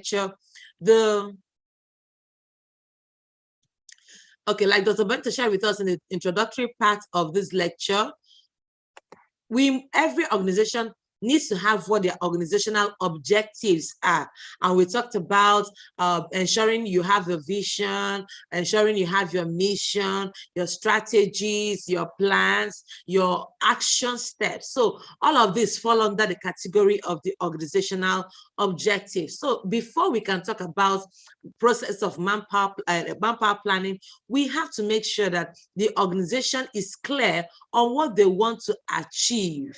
lecture, okay, like Dr. Benta shared with us in the introductory part of this lecture, every organization needs to have what their organizational objectives are. And we talked about ensuring you have a vision, ensuring you have your mission, your strategies, your plans, your action steps. So all of this fall under the category of the organizational objectives. So before we can talk about process of manpower planning, we have to make sure that the organization is clear on what they want to achieve.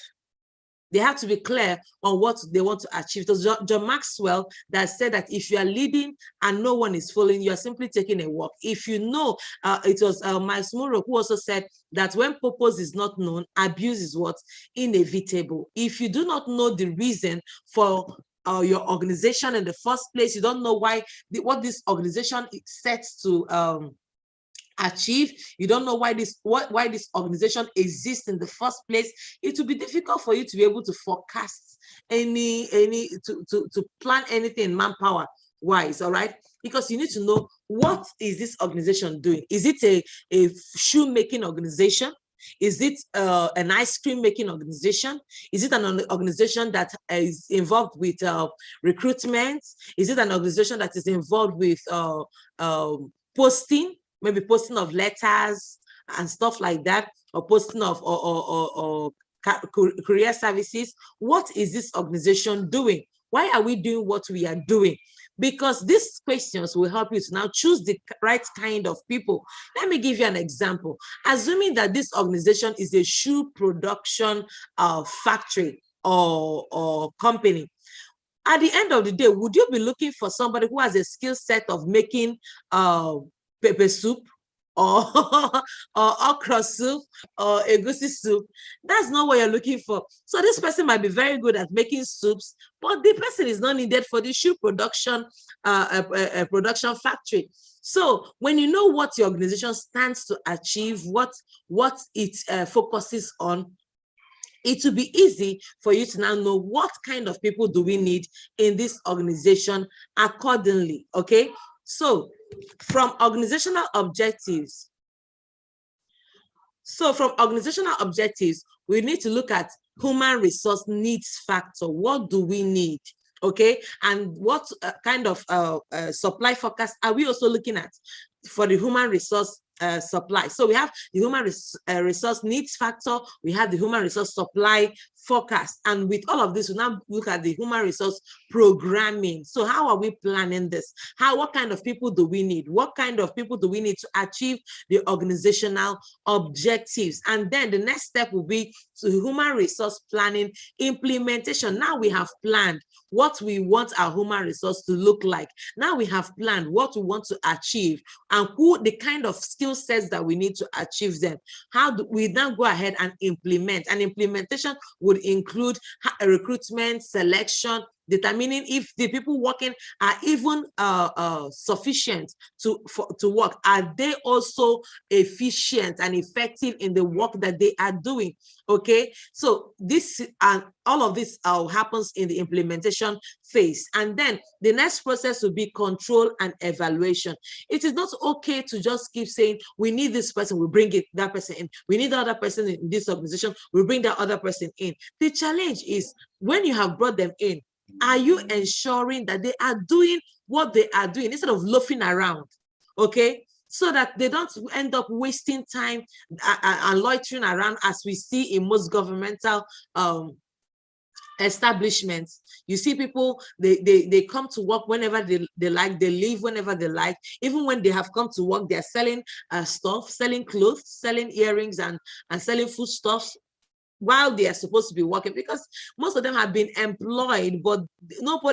They have to be clear on what they want to achieve. It was John Maxwell that said that if you are leading and no one is following, you are simply taking a walk. If you know, it was Miles Monroe who also said that when purpose is not known, abuse is what? Inevitable. If you do not know the reason for your organization in the first place, you don't know why what this organization is set to achieve, you don't know why this organization exists in the first place, it will be difficult for you to be able to forecast to plan anything manpower wise. All right, because you need to know, what is this organization doing? Is it a shoemaking organization? Is it an ice cream making organization? Is it an organization that is involved with recruitment? Is it an organization that is involved with posting, maybe posting of letters and stuff like that, or posting of or career services? What is this organization doing? Why are we doing what we are doing? Because these questions will help you to now choose the right kind of people. Let me give you an example. Assuming that this organization is a shoe production factory or company, at the end of the day, would you be looking for somebody who has a skill set of making pepper soup or okra soup or egusi soup? That's not what you're looking for. So this person might be very good at making soups, but the person is not needed for the shoe production production factory. So when you know what your organization stands to achieve, what it focuses on, it will be easy for you to now know what kind of people do we need in this organization accordingly. Okay, so from organizational objectives, we need to look at human resource needs factor. What do we need? Okay, and what kind of supply forecast are we also looking at for the human resource supply? So we have the human resource needs factor, we have the human resource supply forecast, and with all of this, we now look at the human resource programming. So how are we planning this? What kind of people do we need? What kind of people do we need to achieve the organizational objectives? And then the next step will be to human resource planning implementation. Now we have planned what we want our human resource to look like. Now we have planned what we want to achieve and the kind of skill sets that we need to achieve them. How do we now go ahead and implement? And implementation would include recruitment, selection, determining if the people working are even sufficient to work. Are they also efficient and effective in the work that they are doing? Okay, so this and all of this happens in the implementation phase. And then the next process will be control and evaluation. It is not okay to just keep saying, we need this person, we bring that person in. We need the other person in this organization, we bring that other person in. The challenge is, when you have brought them in, are you ensuring that they are doing what they are doing instead of loafing around? Okay, so that they don't end up wasting time and loitering around, as we see in most governmental establishments. You see people, they come to work whenever they like, they leave whenever they like. Even when they have come to work, they're selling stuff, selling clothes, selling earrings, and selling foodstuffs while they are supposed to be working, because most of them have been employed, but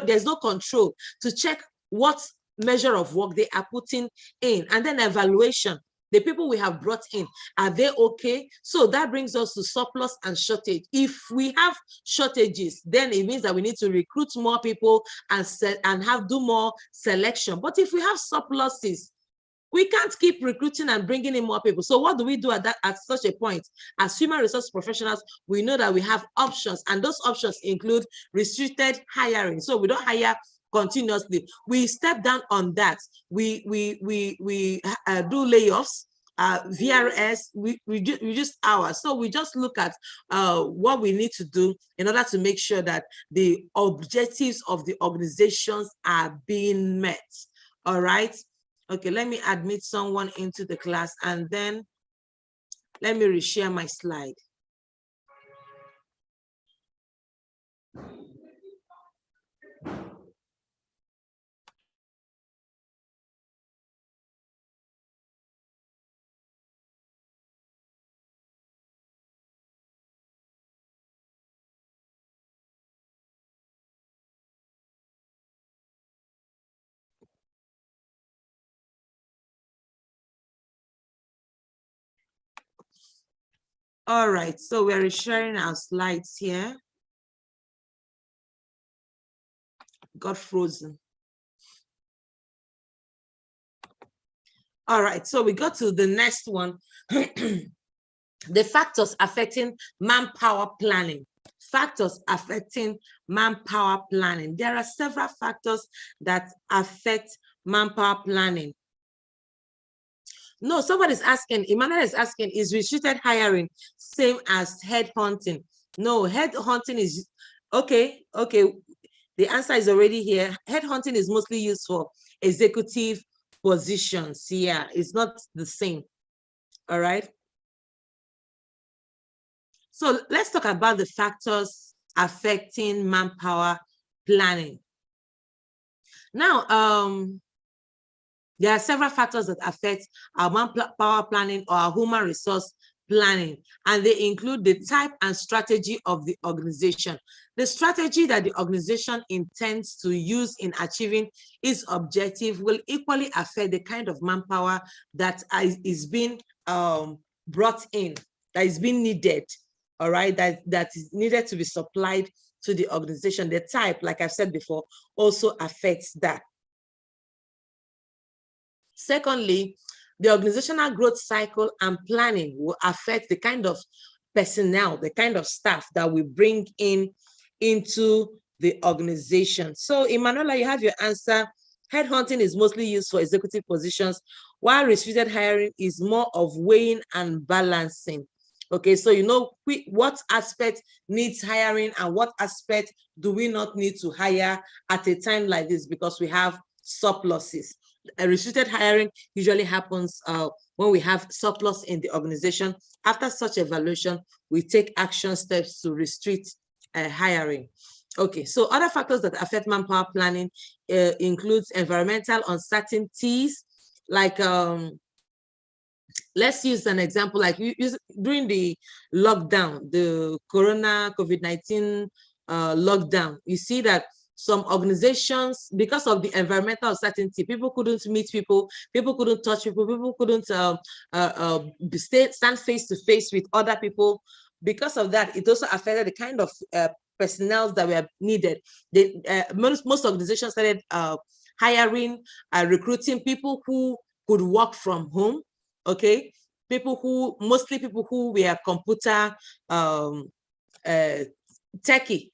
there's no control to check what measure of work they are putting in. And then evaluation. The people we have brought in, are they okay? So that brings us to surplus and shortage. If we have shortages, then it means that we need to recruit more people and do more selection. But if we have surpluses, we can't keep recruiting and bringing in more people. So what do we do at such a point? As human resource professionals, we know that we have options, and those options include restricted hiring. So we don't hire continuously. We step down on that. We do layoffs. VRS, we reduce hours. So we just look at what we need to do in order to make sure that the objectives of the organizations are being met. All right. Okay, let me admit someone into the class and then let me reshare my slide. All right, so we're sharing our slides here. Got frozen. All right, so we go to the next one. The factors affecting manpower planning. Factors affecting manpower planning. There are several factors that affect manpower planning. No, somebody's asking, Emmanuel is asking, is restricted hiring same as headhunting? No, headhunting is, okay. The answer is already here. Headhunting is mostly used for executive positions. Yeah, it's not the same. All right. So let's talk about the factors affecting manpower planning. Now, there are several factors that affect our manpower planning or our human resource planning, and they include the type and strategy of the organization. The strategy that the organization intends to use in achieving its objective will equally affect the kind of manpower that is being brought in, that is being needed, all right, that is needed to be supplied to the organization. The type, like I've said before, also affects that. Secondly, the organizational growth cycle and planning will affect the kind of personnel, the kind of staff that we bring into the organization. So, Emanuela, you have your answer. Headhunting is mostly used for executive positions, while restricted hiring is more of weighing and balancing. Okay, so you know what aspect needs hiring and what aspect do we not need to hire at a time like this because we have surpluses. A restricted hiring usually happens when we have surplus in the organization. After such evaluation, we take action steps to restrict hiring. Okay, so other factors that affect manpower planning includes environmental uncertainties, like let's use an example, like during the lockdown, the COVID-19 lockdown, you see that some organizations, because of the environmental uncertainty, people couldn't meet people, people couldn't touch people, people couldn't stand face to face with other people. Because of that, it also affected the kind of personnel that were needed. Most organizations started hiring, recruiting people who could work from home. Okay, mostly people who were computer techie,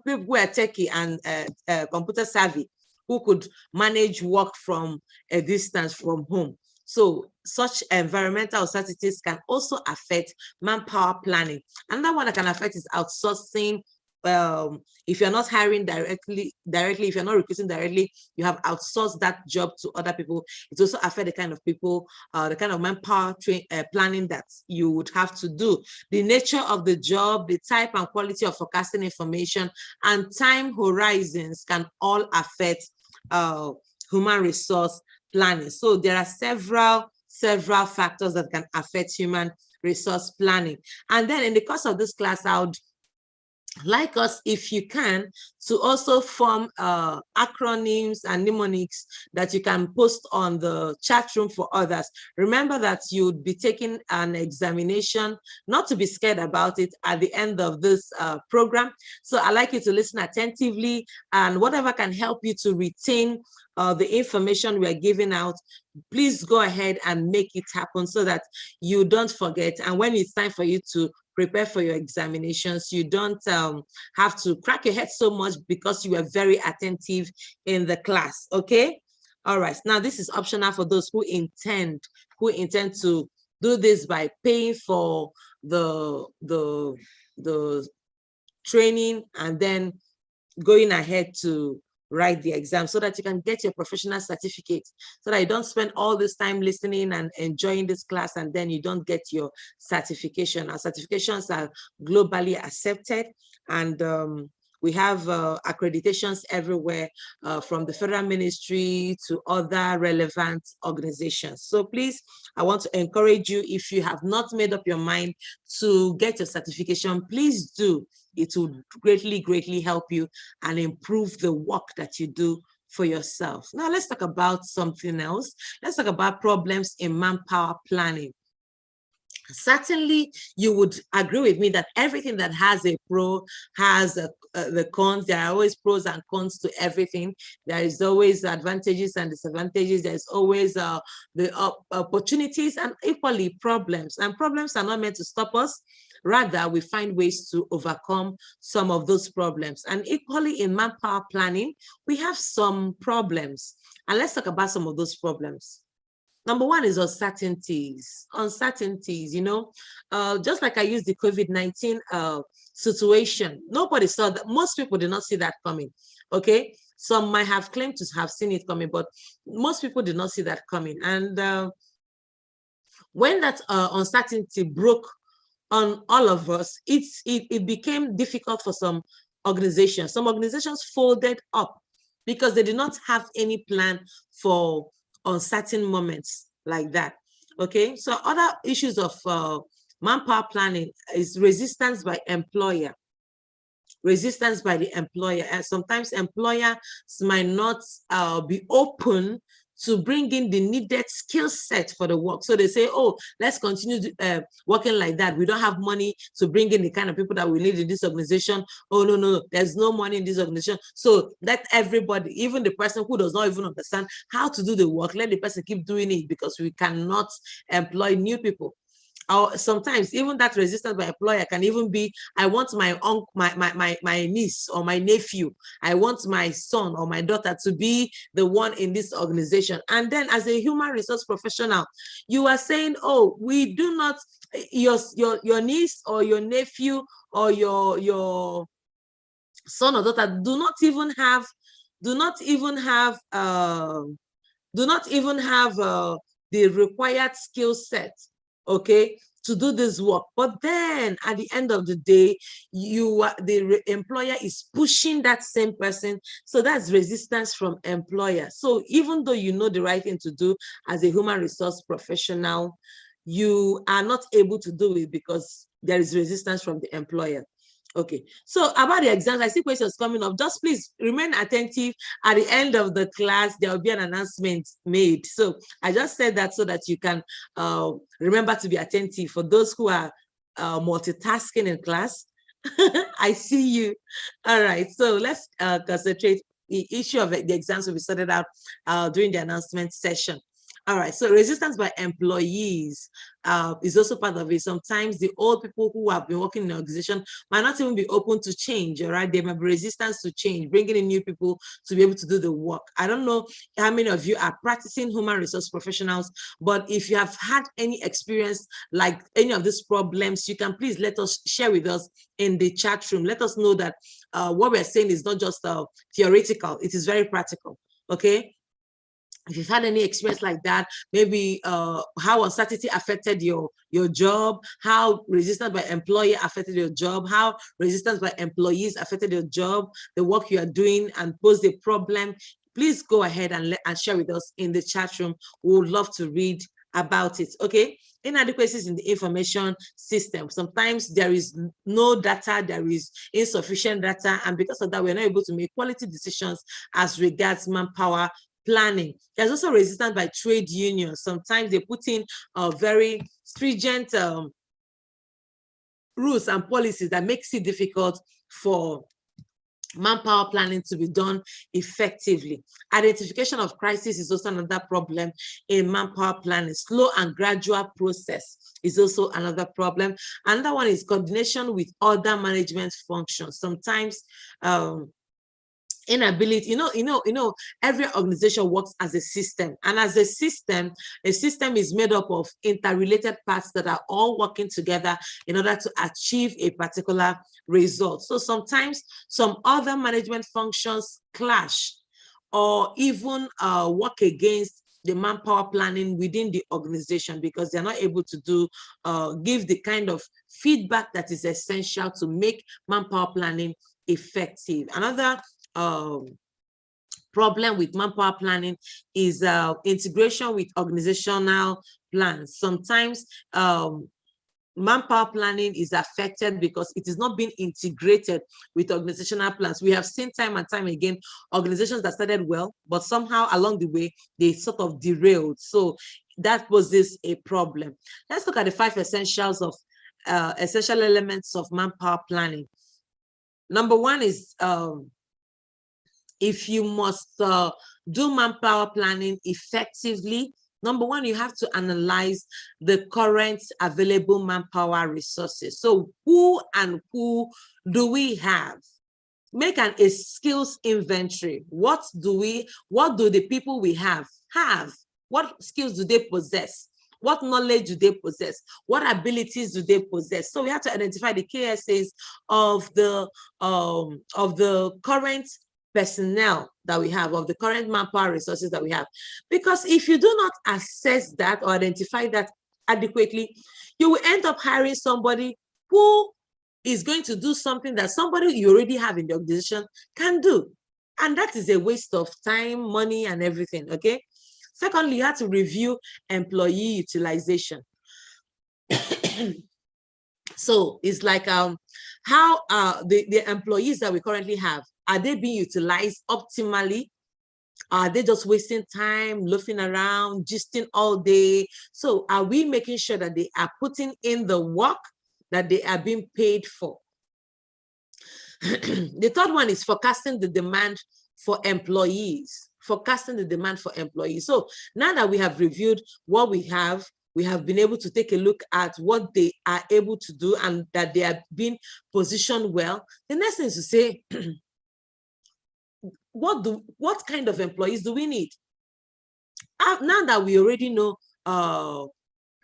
people who are techie and computer savvy, who could manage work from a distance from home. So such environmental uncertainties can also affect manpower planning. Another one that can affect is outsourcing. If you're not hiring directly, if you're not recruiting directly, you have outsourced that job to other people. It also affects the kind of people, the kind of manpower planning that you would have to do. The nature of the job, the type and quality of forecasting information, and time horizons can all affect human resource planning. So there are several factors that can affect human resource planning. And then in the course of this class, I would like us, if you can, to also form acronyms and mnemonics that you can post on the chat room for others. Remember that you'd be taking an examination, not to be scared about it, at the end of this program. So I'd like you to listen attentively, and whatever can help you to retain the information we are giving out, please go ahead and make it happen so that you don't forget. And when it's time for you to prepare for your examinations, you don't have to crack your head so much because you were very attentive in the class. Okay. All right. Now this is optional for those who intend to do this by paying for the training and then going ahead to write the exam so that you can get your professional certificate, so that you don't spend all this time listening and enjoying this class and then you don't get your certification. Our certifications are globally accepted, and we have accreditations everywhere, from the federal ministry to other relevant organizations. So please, I want to encourage you, if you have not made up your mind to get your certification, please do. It will greatly, greatly help you and improve the work that you do for yourself. Now, let's talk about something else. Let's talk about problems in manpower planning. Certainly, you would agree with me that everything that has a pro has the cons. There are always pros and cons to everything. There is always advantages and disadvantages. There's always the opportunities and equally problems. And problems are not meant to stop us. Rather, we find ways to overcome some of those problems. And equally in manpower planning, we have some problems. And let's talk about some of those problems. Number one is uncertainties. Uncertainties, you know, just like I used the COVID-19 situation, nobody saw that. Most people did not see that coming. Okay, some might have claimed to have seen it coming, but most people did not see that coming. And when that uncertainty broke on all of us, it became difficult for some organizations. Some organizations folded up because they did not have any plan for uncertain moments like that. Okay, so other issues of manpower planning is resistance by employer. Resistance by the employer, and sometimes employers might not be open to bring in the needed skill set for the work. So they say, oh, let's continue working like that. We don't have money to bring in the kind of people that we need in this organization. Oh, no, there's no money in this organization. So let everybody, even the person who does not even understand how to do the work, let the person keep doing it because we cannot employ new people. Or sometimes even that resistance by employer can even be, I want my uncle, my niece or my nephew, I want my son or my daughter to be the one in this organization. And then as a human resource professional, you are saying, oh, we do not, your niece or your nephew or your son or daughter do not even have the required skill set, okay, to do this work. But then at the end of the day, the employer is pushing that same person. So that's resistance from employer. So even though you know the right thing to do as a human resource professional, you are not able to do it because there is resistance from the employer. Okay, so about the exams, I see questions coming up. Just please remain attentive. At the end of the class, there will be an announcement made. So I just said that so that you can remember to be attentive. For those who are multitasking in class, I see you. All right, so let's concentrate. The issue of the exams will be sorted out during the announcement session. All right, so resistance by employees is also part of it. Sometimes the old people who have been working in the organization might not even be open to change, all right? There might be resistance to change, bringing in new people to be able to do the work. I don't know how many of you are practicing human resource professionals, but if you have had any experience like any of these problems, you can please let us share with us in the chat room. Let us know that what we're saying is not just theoretical, it is very practical, okay? If you've had any experience like that, maybe how uncertainty affected your job, how resistance by employer affected your job, how resistance by employees affected your job, the work you are doing, and pose the problem, please go ahead and share with us in the chat room. We would love to read about it, okay? Inadequacies in the information system. Sometimes there is no data, there is insufficient data, and because of that, we're not able to make quality decisions as regards manpower planning. There's also resistance by trade unions. Sometimes they put in very stringent rules and policies that makes it difficult for manpower planning to be done effectively. Identification of crisis is also another problem in manpower planning. Slow and gradual process is also another problem. Another one is coordination with other management functions. Sometimes inability, every organization works as a system, and as a system is made up of interrelated parts that are all working together in order to achieve a particular result. So sometimes some other management functions clash or even work against the manpower planning within the organization because they're not able to give the kind of feedback that is essential to make manpower planning effective. Another problem with manpower planning is integration with organizational plans. Sometimes manpower planning is affected because it is not being integrated with organizational plans. We have seen time and time again organizations that started well, but somehow along the way they sort of derailed. So that poses a problem. Let's look at the 5 essentials of essential elements of manpower planning. Number 1 is if you must do manpower planning effectively, number 1, you have to analyze the current available manpower resources. So who do we have? Make a skills inventory. What do the people we have? What skills do they possess? What knowledge do they possess? What abilities do they possess? So we have to identify the KSAs of the current personnel that we have, of the current manpower resources that we have. Because if you do not assess that or identify that adequately, you will end up hiring somebody who is going to do something that somebody you already have in the organization can do. And that is a waste of time, money, and everything, okay? Secondly, you have to review employee utilization. So it's like how the employees that we currently have, are they being utilized optimally? Are they just wasting time, loafing around, gisting all day? So are we making sure that they are putting in the work that they are being paid for? The third one is forecasting the demand for employees. Forecasting the demand for employees. So now that we have reviewed what we have been able to take a look at what they are able to do and that they are being positioned well. The next thing is to say, what kind of employees do we need? Now that we already know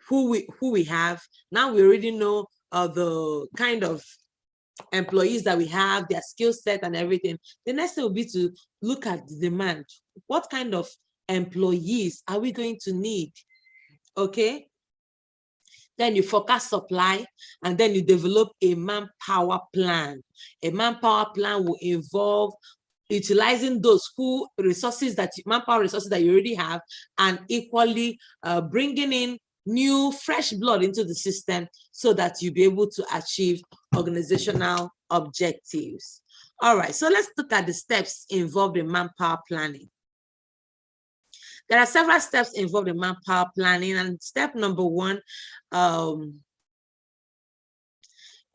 who we have, now we already know the kind of employees that we have, their skill set and everything. The next thing will be to look at the demand. What kind of employees are we going to need? Okay. Then you forecast supply, and then you develop a manpower plan. A manpower plan will involve utilizing those manpower resources that you already have, and equally bringing in new fresh blood into the system so that you'll be able to achieve organizational objectives. All right, so let's look at the steps involved in manpower planning. There are several steps involved in manpower planning, and step number 1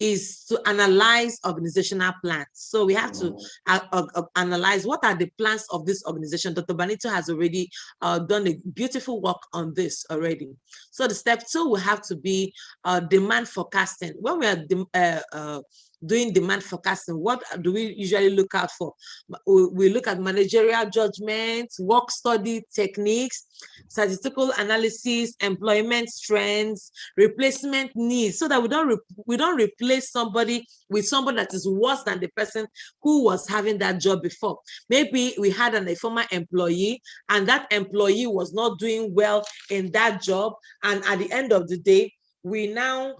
is to analyze organizational plans. So we have to analyze what are the plans of this organization. Dr. Benito has already done a beautiful work on this already. So the step 2 will have to be demand forecasting. When we are doing demand forecasting, what do we usually look out for? We look at managerial judgment, work study techniques, statistical analysis, employment trends, replacement needs, so that we don't replace somebody with somebody that is worse than the person who was having that job before. Maybe we had a former employee, and that employee was not doing well in that job, and at the end of the day, we now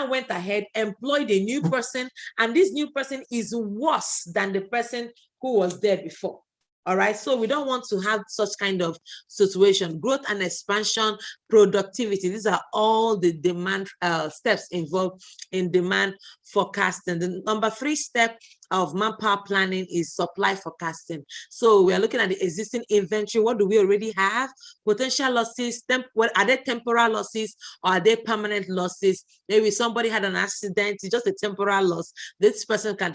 went ahead, employed a new person, and this new person is worse than the person who was there before. All right, so we don't want to have such kind of situation. Growth and expansion, productivity, these are all the demand steps involved in demand forecasting. The number 3 step of manpower planning is supply forecasting. So we are looking at the existing inventory. What do we already have? Potential losses. Are they temporal losses or are they permanent losses? Maybe somebody had an accident, it's just a temporal loss. This person can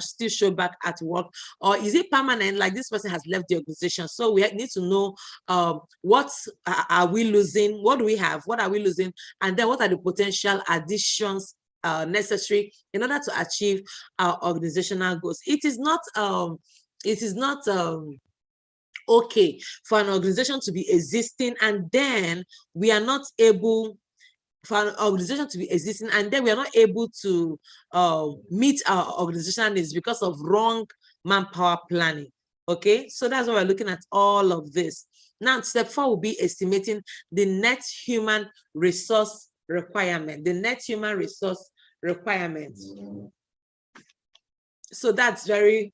still show back at work, or is it permanent? Like this person has left the organization. So we need to know what are we losing? What do we have? What are we losing? And then what are the potential additions necessary in order to achieve our organizational goals? It is not okay for an organization to be existing and then we are not able for an organization to be existing and then we are not able to meet our organizational needs because of wrong manpower planning. Okay, so that's why we're looking at all of this. Now, step 4 will be estimating the net human resource requirement. The net human resource requirement. So that's very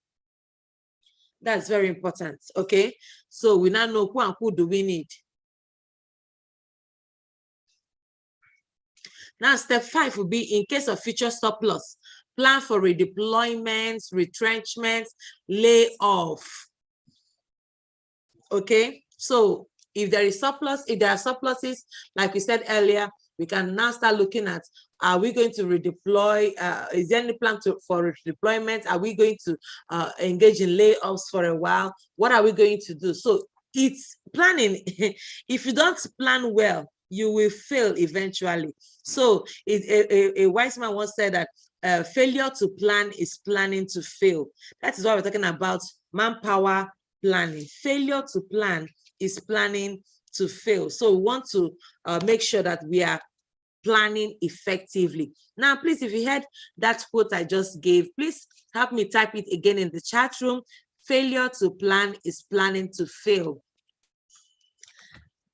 important. Okay, so we now know who and who do we need. Now, step 5 will be in case of future surplus, plan for redeployments, retrenchments, layoff. Okay, so if there is surplus, if there are surpluses, like we said earlier, we can now start looking at, are we going to redeploy? Is there any plan for redeployment? Are we going to engage in layoffs for a while? What are we going to do? So it's planning. If you don't plan well, you will fail eventually. So a wise man once said that failure to plan is planning to fail. That is why we're talking about manpower planning. Failure to plan is planning to fail. So we want to make sure that we are planning effectively. Now, please, if you heard that quote I just gave, please help me type it again in the chat room. Failure to plan is planning to fail.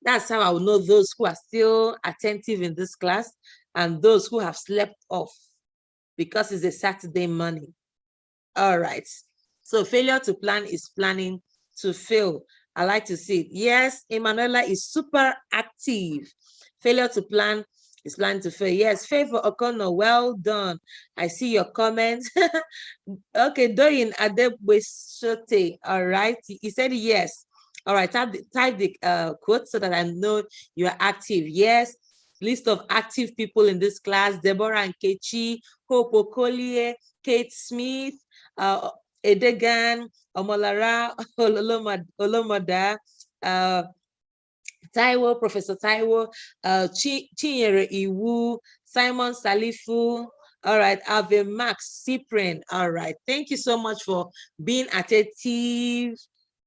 That's how I will know those who are still attentive in this class and those who have slept off because it's a Saturday morning. All right. So failure to plan is planning to fail. I like to see it. Yes, Emanuela is super active. Failure to plan is planning to fail. Yes, Favor Okono, well done. I see your comments. Okay, Doyin Adebwesote. All right. He said yes. All right, type the quote so that I know you are active. Yes, list of active people in this class: Deborah Nkechi, Hope Okolie, Kate Smith, Edegan, Omolara Olomoda, Taiwo, Professor Taiwo, Chinyere Iwu, Simon Salifu. All right, Ave Max Cyprian. All right, thank you so much for being attentive.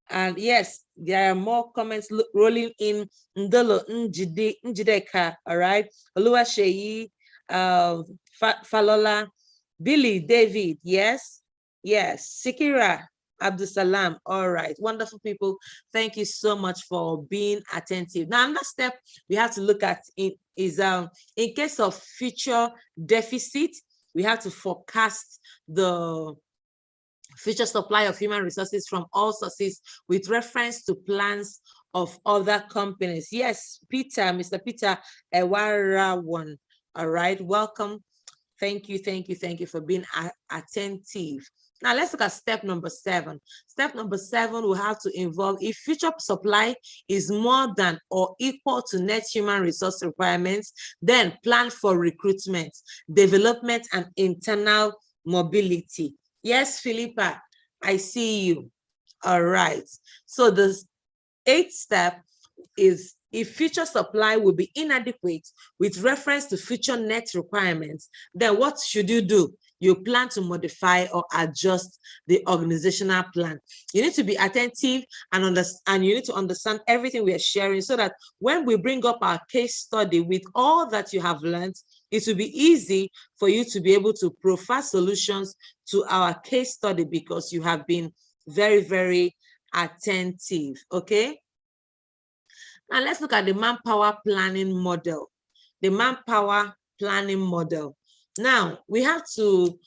And yes, there are more comments rolling in. Ndolo Njideka, all right. Oluwaseyi, Falola, Billy, David, yes. Yes, Sikira, Abdusalam, all right. Wonderful people. Thank you so much for being attentive. Now, another step we have to look at is in case of future deficit, we have to forecast the future supply of human resources from all sources with reference to plans of other companies. Yes, Peter, Mr. Peter Ewarawan. All right, welcome. Thank you for being attentive. Now let's look at step number 7. Step number 7 will have to involve if future supply is more than or equal to net human resource requirements, then plan for recruitment, development, and internal mobility. Yes, Philippa, I see you. All right. So the 8th step is if future supply will be inadequate with reference to future net requirements, then what should you do? You plan to modify or adjust the organizational plan. You need to be attentive and you need to understand everything we are sharing so that when we bring up our case study with all that you have learned, it will be easy for you to be able to profile solutions to our case study because you have been very, very attentive. Okay. Now let's look at the manpower planning model. The manpower planning model. Now we have to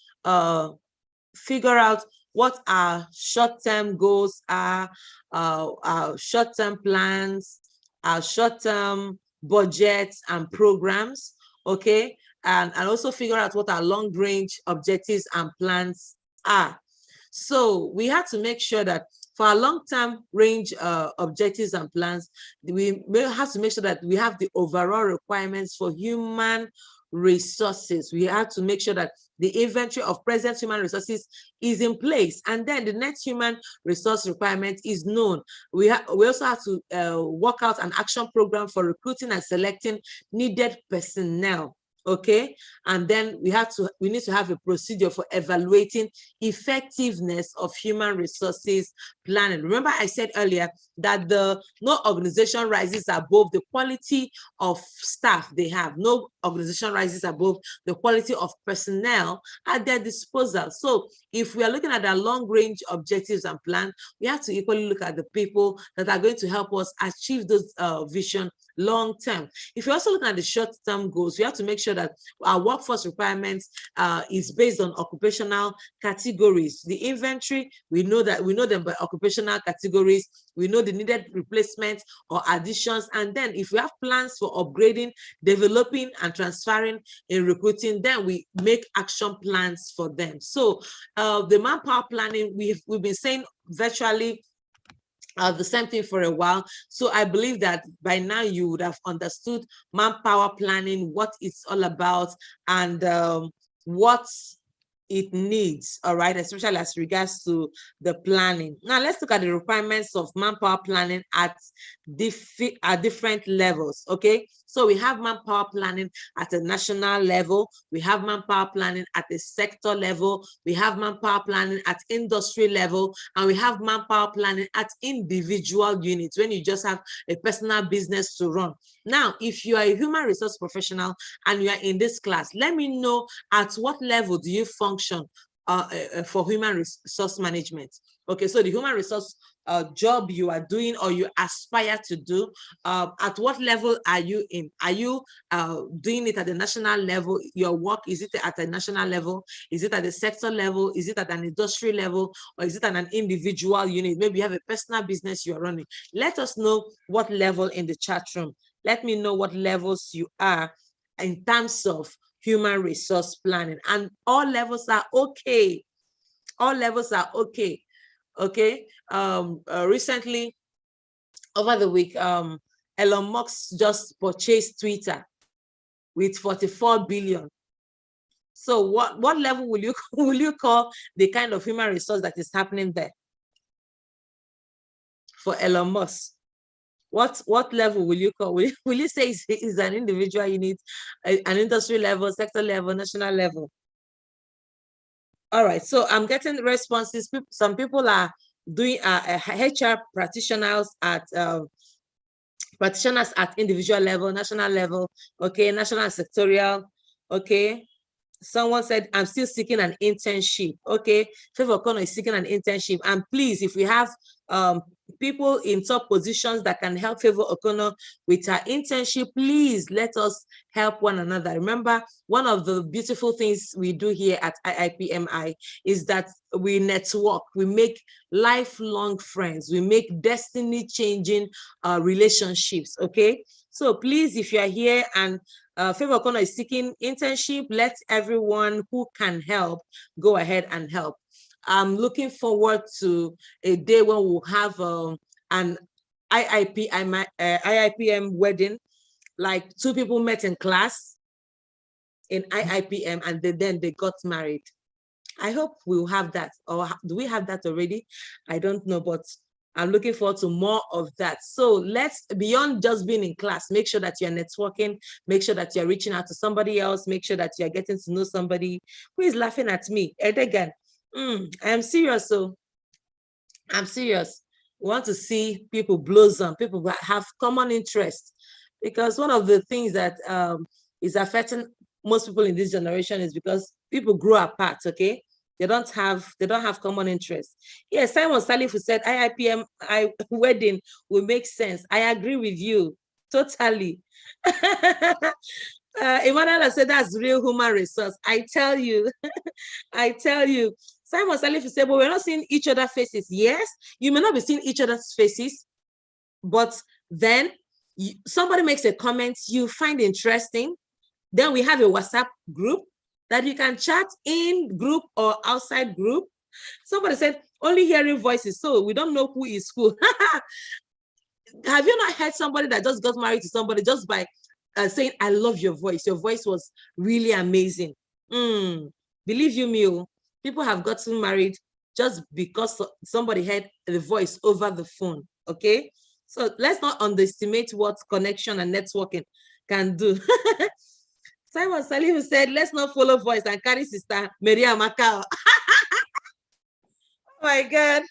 figure out what our short-term goals are, our short-term plans, our short-term budgets and programs, okay? And also figure out what our long-range objectives and plans are. So we have to make sure that for our long-term range objectives and plans, we have to make sure that we have the overall requirements for human resources. We have to make sure that the inventory of present human resources is in place, and then the next human resource requirement is known. We also have to work out an action program for recruiting and selecting needed personnel. Okay, and then we need to have a procedure for evaluating effectiveness of human resources planning. Remember, I said earlier that no organization rises above the quality of staff they have. No organization rises above the quality of personnel at their disposal. So if we are looking at our long-range objectives and plans, we have to equally look at the people that are going to help us achieve those vision long term. If you're also looking at the short-term goals, we have to make sure that our workforce requirements is based on occupational categories. The inventory, we know them by occupational categories. We know the needed replacements or additions. And then if we have plans for upgrading, developing, and transferring in recruiting, then we make action plans for them. So the manpower planning, we've been saying virtually the same thing for a while. So I believe that by now you would have understood manpower planning, what it's all about, and what it needs, all right, especially as regards to the planning. Now let's look at the requirements of manpower planning at different levels. Okay, so we have manpower planning at a national level, we have manpower planning at a sector level, we have manpower planning at industry level, and we have manpower planning at individual units, when you just have a personal business to run. Now, if you are a human resource professional and you are in this class, let me know at what level do you function for human resource management. Okay, so the human resource job you are doing or you aspire to do, at what level are you in? Are you doing it at the national level? Your work, is it at a national level? Is it at the sector level? Is it at an industry level? Or is it at an individual unit? Maybe you have a personal business you're running. Let us know what level in the chat room. Let me know what levels you are in terms of human resource planning. And all levels are okay. All levels are okay. Okay. Recently, over the week, Elon Musk just purchased Twitter with 44 billion. So what level will you call the kind of human resource that is happening there for Elon Musk? What level will you call? Will you say is an individual unit, an industry level, sector level, national level? All right, so I'm getting responses. Some people are doing HR practitioners at individual level, national level, okay, national and sectorial, okay. Someone said, I'm still seeking an internship. Okay, Favor O'Connor is seeking an internship. And please, if we have people in top positions that can help Favor O'Connor with her internship, please let us help one another. Remember, one of the beautiful things we do here at IIPMI is that we network, we make lifelong friends, we make destiny-changing relationships, okay? So please, if you are here and Favor O'Connor is seeking internship, let everyone who can help go ahead and help. I'm looking forward to a day when we'll have an IIPM wedding, like two people met in class in IIPM and then they got married. I hope we'll have that. Or do we have that already? I don't know, but I'm looking forward to more of that. So let's, beyond just being in class, make sure that you're networking, make sure that you're reaching out to somebody else, make sure that you're getting to know somebody. Who is laughing at me? Edegan. I'm serious. So I'm serious. We want to see people blossom, people that have common interest. Because one of the things that is affecting most people in this generation is because people grow apart, okay? They don't have common interests. Yes, Simon Salif who said IIPM wedding will make sense. I agree with you totally. Emmanuel said that's real human resource. I tell you, I tell you. Simon Salif said, but we're not seeing each other's faces. Yes, you may not be seeing each other's faces, but then somebody makes a comment you find interesting. Then we have a WhatsApp group that you can chat in group or outside group. Somebody said, only hearing voices, so we don't know who is who. Have you not heard somebody that just got married to somebody just by saying, I love your voice. Your voice was really amazing. Believe you me, people have gotten married just because somebody heard the voice over the phone, okay? So let's not underestimate what connection and networking can do. Simon Salim said, let's not follow voice and carry sister Maria Macau. Oh my God.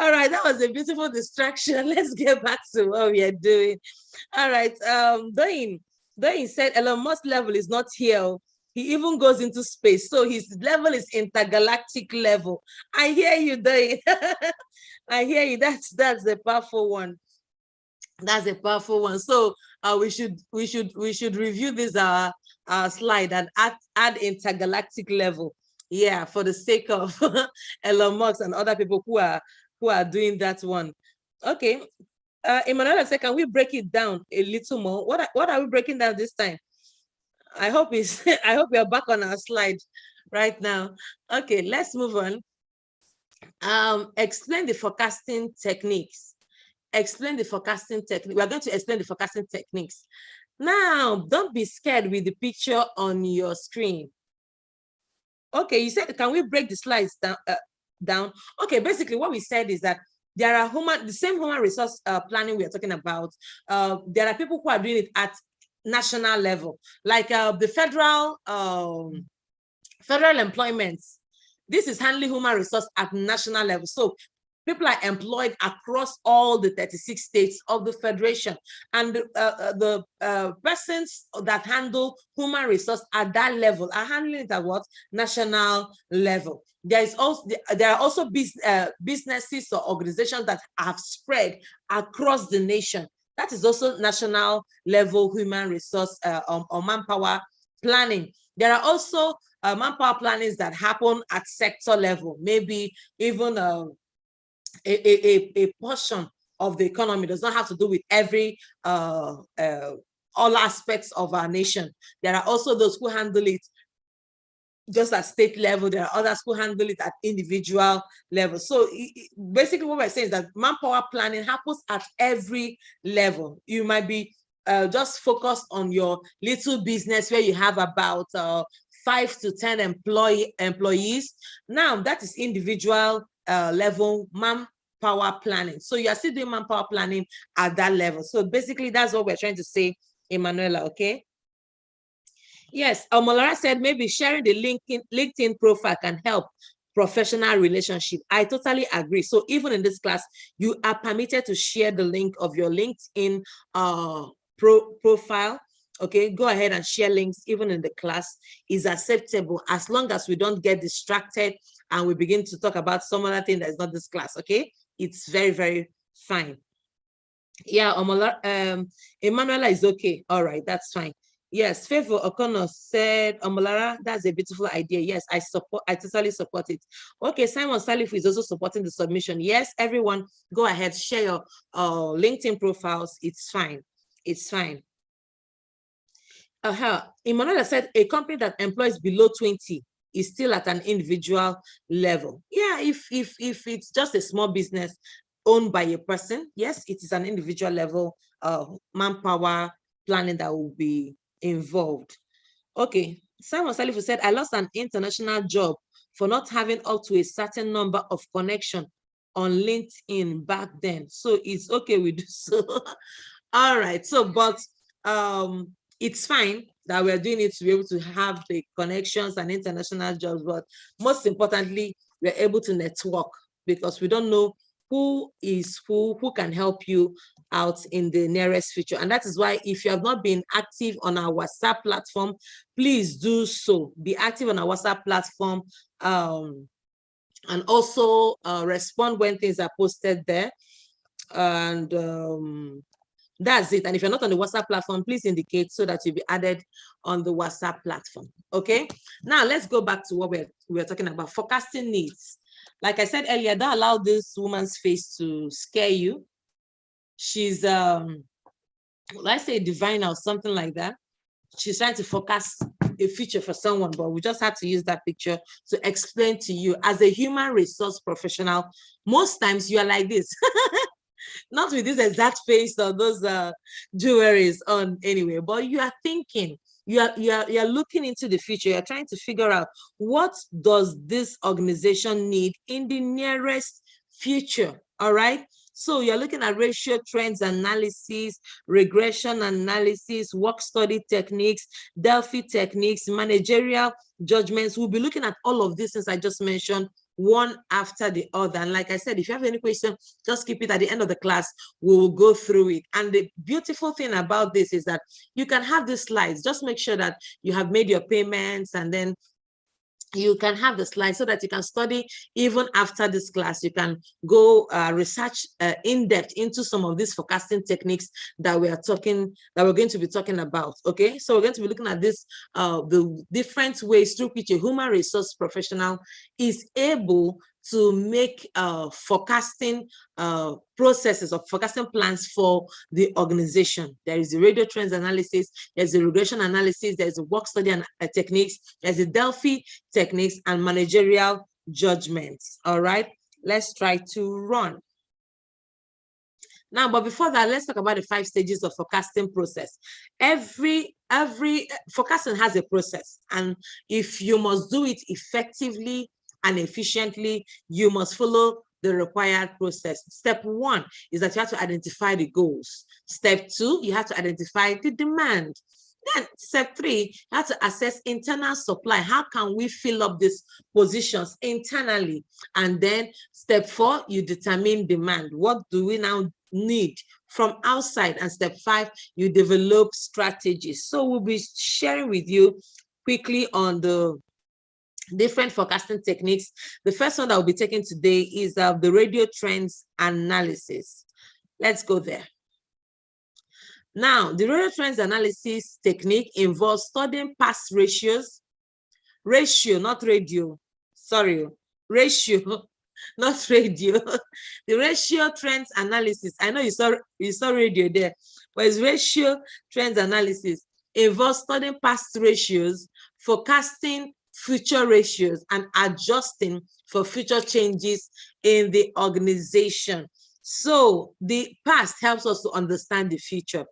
All right, that was a beautiful distraction. Let's get back to what we are doing. All right, Doyin said Elon Musk level is not here. He even goes into space. So his level is intergalactic level. I hear you, Doyin. I hear you. That's a powerful one. That's a powerful one. So we should review this slide and add intergalactic level. Yeah, for the sake of Elon Musk and other people who are doing that one. Okay. Emmanuel said, can we break it down a little more? What are we breaking down this time? I hope I hope we are back on our slide right now. Okay, let's move on. Explain the forecasting techniques. Explain the forecasting technique. We are going to explain the forecasting techniques. Now, don't be scared with the picture on your screen. Okay, you said, can we break the slides down? Okay, basically what we said is that there are the same human resource planning we are talking about. There are people who are doing it at national level, like the federal employment. This is handling human resource at national level. So people are employed across all the 36 states of the federation, and the persons that handle human resource at that level are handling it at what? National level. There are also businesses or organizations that have spread across the nation. That is also national level human resource or manpower planning. There are also manpower plannings that happen at sector level, maybe even a portion of the economy. Does not have to do with every all aspects of our nation. There are also those who handle it just at state level. There are others who handle it at individual level. So basically what we're saying is that manpower planning happens at every level. You might be just focused on your little business where you have about 5 to 10 employees. Now that is individual level manpower planning. So you are still doing manpower planning at that level. So basically that's what we're trying to say, Emanuela, okay? Yes, Omolara said maybe sharing the LinkedIn profile can help professional relationship. I totally agree. So even in this class, you are permitted to share the link of your LinkedIn profile. Okay, go ahead and share links even in the class is acceptable as long as we don't get distracted and we begin to talk about some other thing that is not this class. Okay, it's very, very fine. Yeah, Emanuela is okay. All right, that's fine. Yes, Favor O'Connor said, Omolara, that's a beautiful idea. Yes, I totally support it. Okay, Simon Salif is also supporting the submission. Yes, everyone, go ahead, share your LinkedIn profiles. It's fine. It's fine. Emanuela said, a company that employs below 20 is still at an individual level. Yeah, if it's just a small business owned by a person, yes, it is an individual level manpower planning that will be involved. Okay, Simon Salifu said, I lost an international job for not having up to a certain number of connection on LinkedIn back then. So it's okay we do so. All right, so but it's fine that we're doing it to be able to have the connections and international jobs, but most importantly, we're able to network because we don't know who is who can help you out in the nearest future. And that is why if you have not been active on our WhatsApp platform, please do so. Be active on our WhatsApp platform and also respond when things are posted there. And that's it. And if you're not on the WhatsApp platform, please indicate so that you'll be added on the WhatsApp platform. Okay. Now let's go back to what we're talking about, forecasting needs. Like I said earlier, don't allow this woman's face to scare you. She's let's say a diviner or something like that. she's trying to forecast a future for someone, but we just had to use that picture to explain to you as a human resource professional. Most times you are like this, not with this exact face or those jewelries on anyway, but you are thinking, you're looking into the future. You're trying to figure out, what does this organization need in the nearest future? All right. So you're looking at ratio trends analysis, regression analysis, work study techniques, Delphi techniques, managerial judgments. We'll be looking at all of these things I just mentioned, one after the other. And like I said, if you have any question, just keep it at the end of the class. We will go through it. And the beautiful thing about this is that you can have these slides. Just make sure that you have made your payments, and then you can have the slides so that you can study even after this class. You can go research in depth into some of these forecasting techniques that we're going to be talking about. Okay, so we're going to be looking at this, the different ways through which a human resource professional is able to make forecasting processes or forecasting plans for the organization. There is the radio trends analysis, there's the regression analysis, there's the work study and techniques, there's the Delphi techniques, and managerial judgments. All right, let's try to run. Now, but before that, let's talk about the 5 stages of forecasting process. Every forecasting has a process, and if you must do it effectively and efficiently, you must follow the required process. Step 1 is that you have to identify the goals. Step 2, you have to identify the demand. Then step 3, you have to assess internal supply. How can we fill up these positions internally? And then step 4, you determine demand. What do we now need from outside? And step 5, you develop strategies. So we'll be sharing with you quickly on the different forecasting techniques. The first one that we'll be taking today is the radio trends analysis. Let's go there. Now, the radio trends analysis technique involves studying past ratios, not radio, sorry, ratio, not radio. The ratio trends analysis, I know you saw radio there, but it's ratio trends analysis. Involves studying past ratios, forecasting future ratios, and adjusting for future changes in the organization. So the past helps us to understand the future.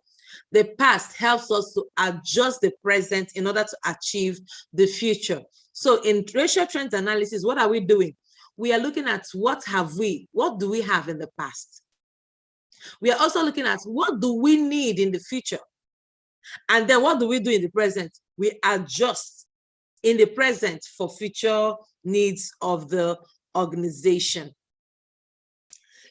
The past helps us to adjust the present in order to achieve the future. So in ratio trends analysis, what are we doing? We are looking at what do we have in the past? We are also looking at what do we need in the future? And then what do we do in the present? We adjust in the present for future needs of the organization.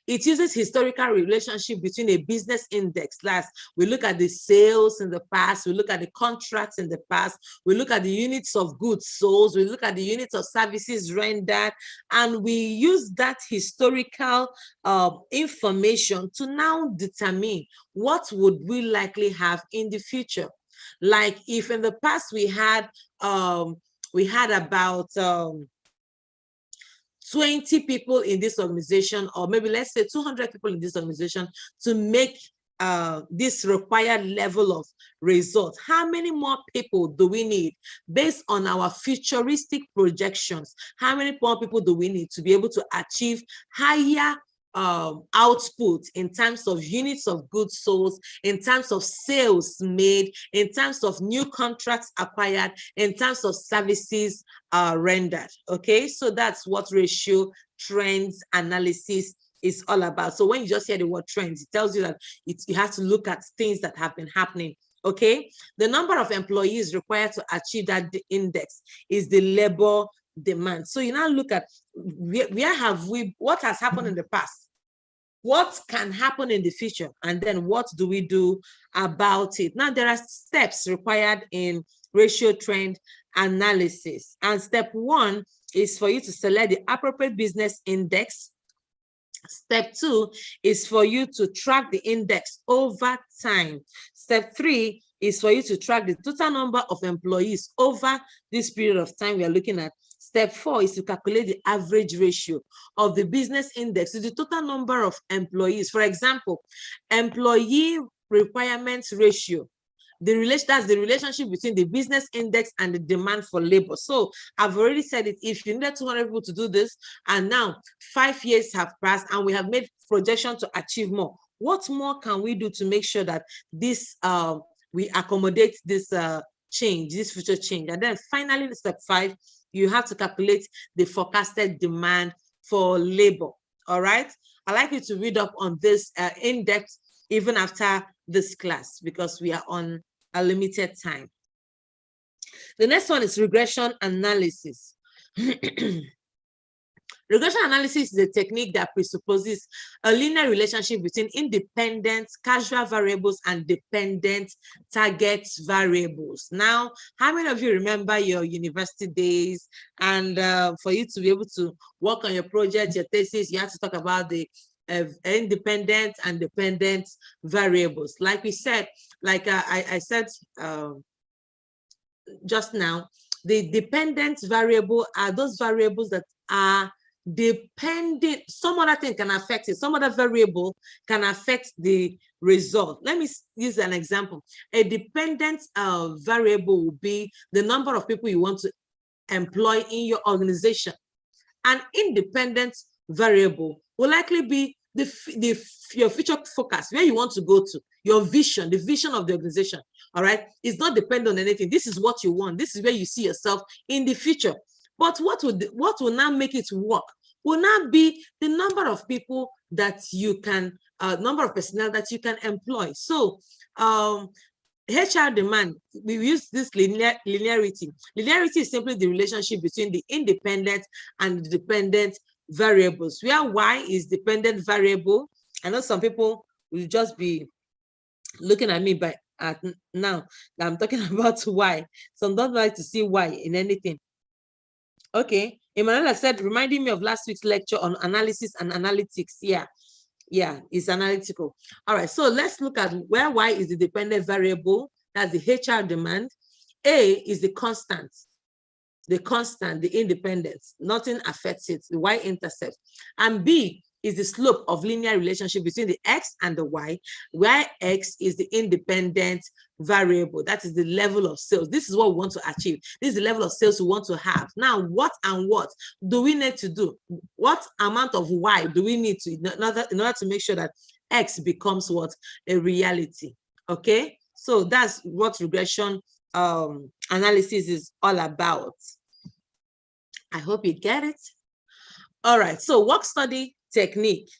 It uses historical relationship between a business index. Last, we look at the sales in the past, we look at the contracts in the past, we look at the units of goods sold, we look at the units of services rendered, and we use that historical information to now determine what would we likely have in the future. Like if in the past we had about 20 people in this organization, or maybe let's say 200 people in this organization to make this required level of results. How many more people do we need based on our futuristic projections? How many more people do we need to be able to achieve higher output in terms of units of goods sold, in terms of sales made, in terms of new contracts acquired, in terms of services rendered? Okay, so that's what ratio trends analysis is all about. So when you just hear the word trends, it tells you that you have to look at things that have been happening. Okay, the number of employees required to achieve that index is the labor demand. So you now look at what has happened in the past, what can happen in the future, and then what do we do about it? Now, there are steps required in ratio trend analysis. And step 1 is for you to select the appropriate business index. Step 2 is for you to track the index over time. Step 3 is for you to track the total number of employees over this period of time we are looking at. Step 4 is to calculate the average ratio of the business index to the total number of employees. For example, employee requirements ratio That's the relationship between the business index and the demand for labor. So I've already said it. If you needed 200 people to do this, and now 5 years have passed and we have made projection to achieve more, what more can we do to make sure that this we accommodate this change, this future change? And then finally, step 5, you have to calculate the forecasted demand for labor. All right. I'd like you to read up on this in depth even after this class, because we are on a limited time. The next one is regression analysis. Regression analysis is a technique that presupposes a linear relationship between independent causal variables and dependent target variables. Now, how many of you remember your university days? And for you to be able to work on your project, your thesis, you have to talk about the independent and dependent variables. Like we said, like I said just now, the dependent variable are those variables that are dependent. Some other thing can affect it. Some other variable can affect the result. Let me use an example. A dependent variable will be the number of people you want to employ in your organization. An independent variable will likely be your future focus, where you want to go to, your vision, the vision of the organization. All right, it's not dependent on anything. This is what you want. This is where you see yourself in the future. But what will now make it work will not be the number of people that you can, number of personnel that you can employ. So HR demand, we use this linearity. Linearity is simply the relationship between the independent and the dependent variables, where Y is dependent variable. I know some people will just be looking at me now that I'm talking about Y. Some don't like to see Y in anything. Okay, Emanuela said, reminding me of last week's lecture on analysis and analytics. Yeah, it's analytical. All right, so let's look at where Y is the dependent variable. That's the HR demand. A is the constant, the independence. Nothing affects it, the Y-intercept. And B is the slope of linear relationship between the X and the Y, where X is the independent variable. That is the level of sales. This is what we want to achieve. This is the level of sales we want to have. Now, what do we need to do? What amount of Y do we need to in order to make sure that X becomes what? A reality. Okay, so that's what regression analysis is all about. I hope you get it. All right, so work study technique.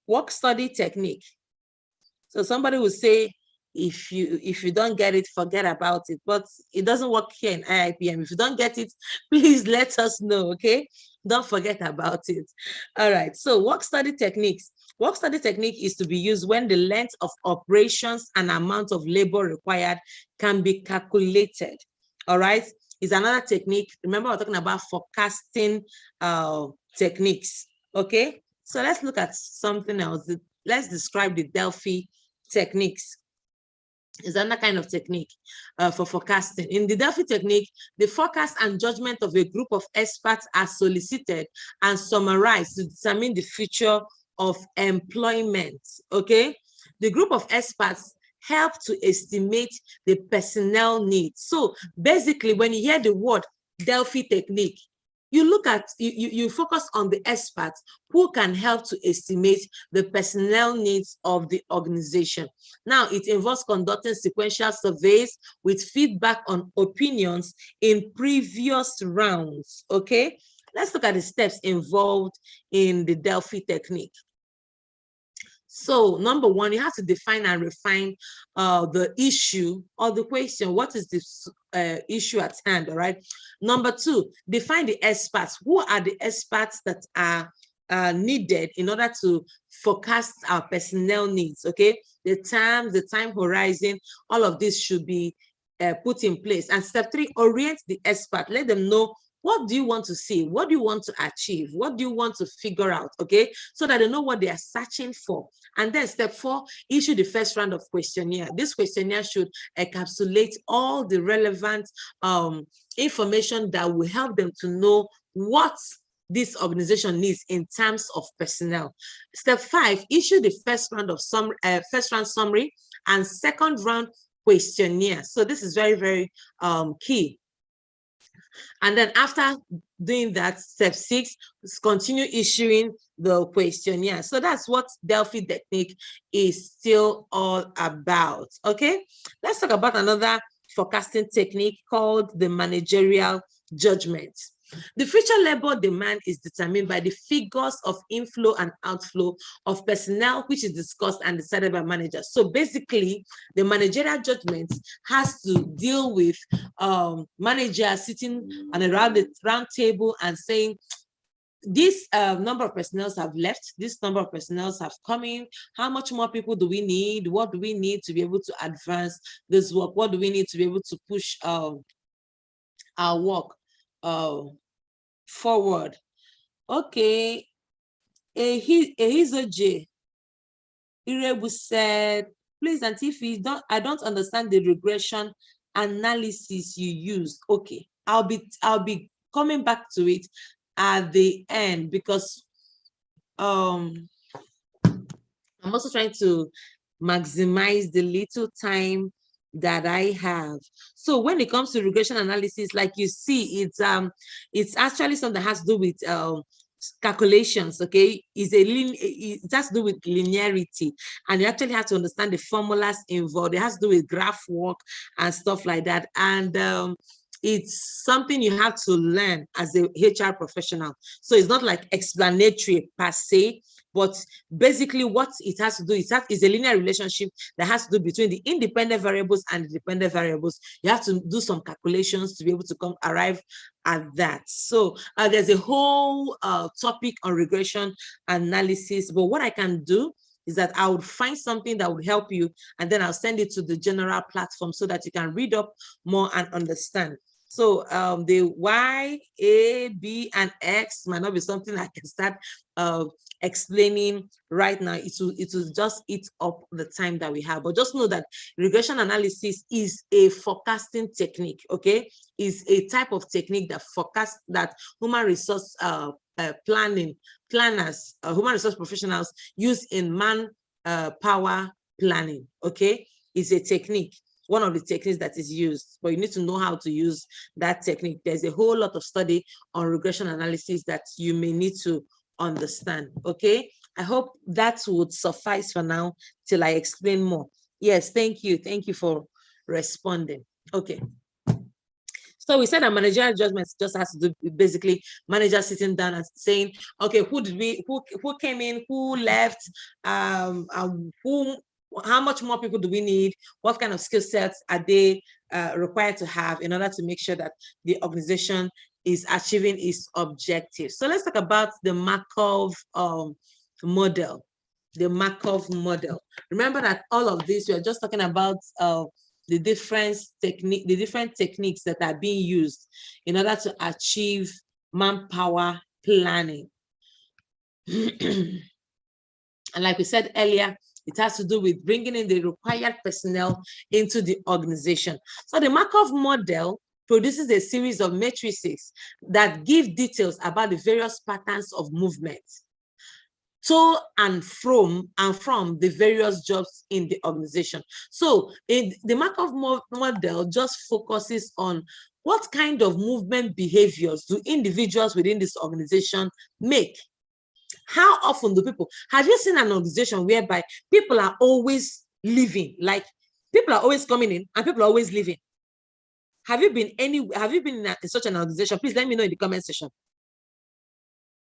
Work study technique. So somebody will say, if you don't get it, forget about it. But it doesn't work here in IIPM. If you don't get it, please let us know, okay? Don't forget about it. All right, so work study techniques. Work study technique is to be used when the length of operations and amount of labor required can be calculated. All right, is another technique. Remember, we're talking about forecasting techniques. Okay, so let's look at something else. Let's describe the Delphi techniques. Is another kind of technique for forecasting. In the Delphi technique, the forecast and judgment of a group of experts are solicited and summarized to determine the future of employment. Okay, the group of experts help to estimate the personnel needs. So basically, when you hear the word Delphi technique, you look at, you focus on the experts who can help to estimate the personnel needs of the organization. Now, it involves conducting sequential surveys with feedback on opinions in previous rounds. Okay, let's look at the steps involved in the Delphi technique. So number one, you have to define and refine the issue or the question. What is this issue at hand? All right. Number two, define the experts. Who are the experts that are needed in order to forecast our personnel needs? Okay. The time horizon, all of this should be put in place. And step three, orient the expert. Let them know, what do you want to see? What do you want to achieve? What do you want to figure out? Okay, so that they know what they are searching for. And then step four, issue the first round of questionnaire. This questionnaire should encapsulate all the relevant information that will help them to know what this organization needs in terms of personnel. Step 5, issue the first round summary and second round questionnaire. So this is very, very key. And then after doing that, step 6 is continue issuing the questionnaire. So that's what Delphi technique is still all about. Okay, let's talk about another forecasting technique called the managerial judgment. The future labor demand is determined by the figures of inflow and outflow of personnel, which is discussed and decided by managers. So basically, the managerial judgment has to deal with managers sitting on a round table and saying, this number of personnel have left, this number of personnel have come in, how much more people do we need, what do we need to be able to advance this work, what do we need to be able to push our work forward. Okay, Ehizoje Irebu said, please, Auntie, if I don't understand the regression analysis you used. Okay, I'll be coming back to it at the end, because I'm also trying to maximize the little time that I have. So when it comes to regression analysis, like you see, it's actually something that has to do with calculations. Okay, it has to do with linearity, and you actually have to understand the formulas involved. It has to do with graph work and stuff like that. And it's something you have to learn as a HR professional. So it's not like explanatory per se, but basically what it has to do is a linear relationship that has to do between the independent variables and the dependent variables. You have to do some calculations to be able to arrive at that. So there's a whole topic on regression analysis, but what I can do is that I would find something that would help you, and then I'll send it to the general platform so that you can read up more and understand. So the Y, A, B, and X might not be something I can start explaining right now. It will just eat up the time that we have. But just know that regression analysis is a forecasting technique, okay? Is a type of technique that forecasts, that human resource planners, human resource professionals use in manpower planning, okay? It's a technique, one of the techniques that is used, but you need to know how to use that technique. There's a whole lot of study on regression analysis that you may need to understand, okay? I hope that would suffice for now till I explain more. Yes, thank you. Thank you for responding. Okay. So we said that managerial judgments just has to do with basically managers sitting down and saying, okay, who came in, who left, how much more people do we need? What kind of skill sets are they required to have in order to make sure that the organization is achieving its objectives? So let's talk about the Markov model. The Markov model. Remember that all of this, we are just talking about the different techniques that are being used in order to achieve manpower planning. And like we said earlier, it has to do with bringing in the required personnel into the organization. So the Markov model produces a series of matrices that give details about the various patterns of movement to and from the various jobs in the organization. So the Markov model just focuses on what kind of movement behaviors do individuals within this organization make. How often do people, have you seen an organization whereby people are always leaving, like people are always coming in and people are always leaving? Have you been in such an organization? Please let me know in the comment section.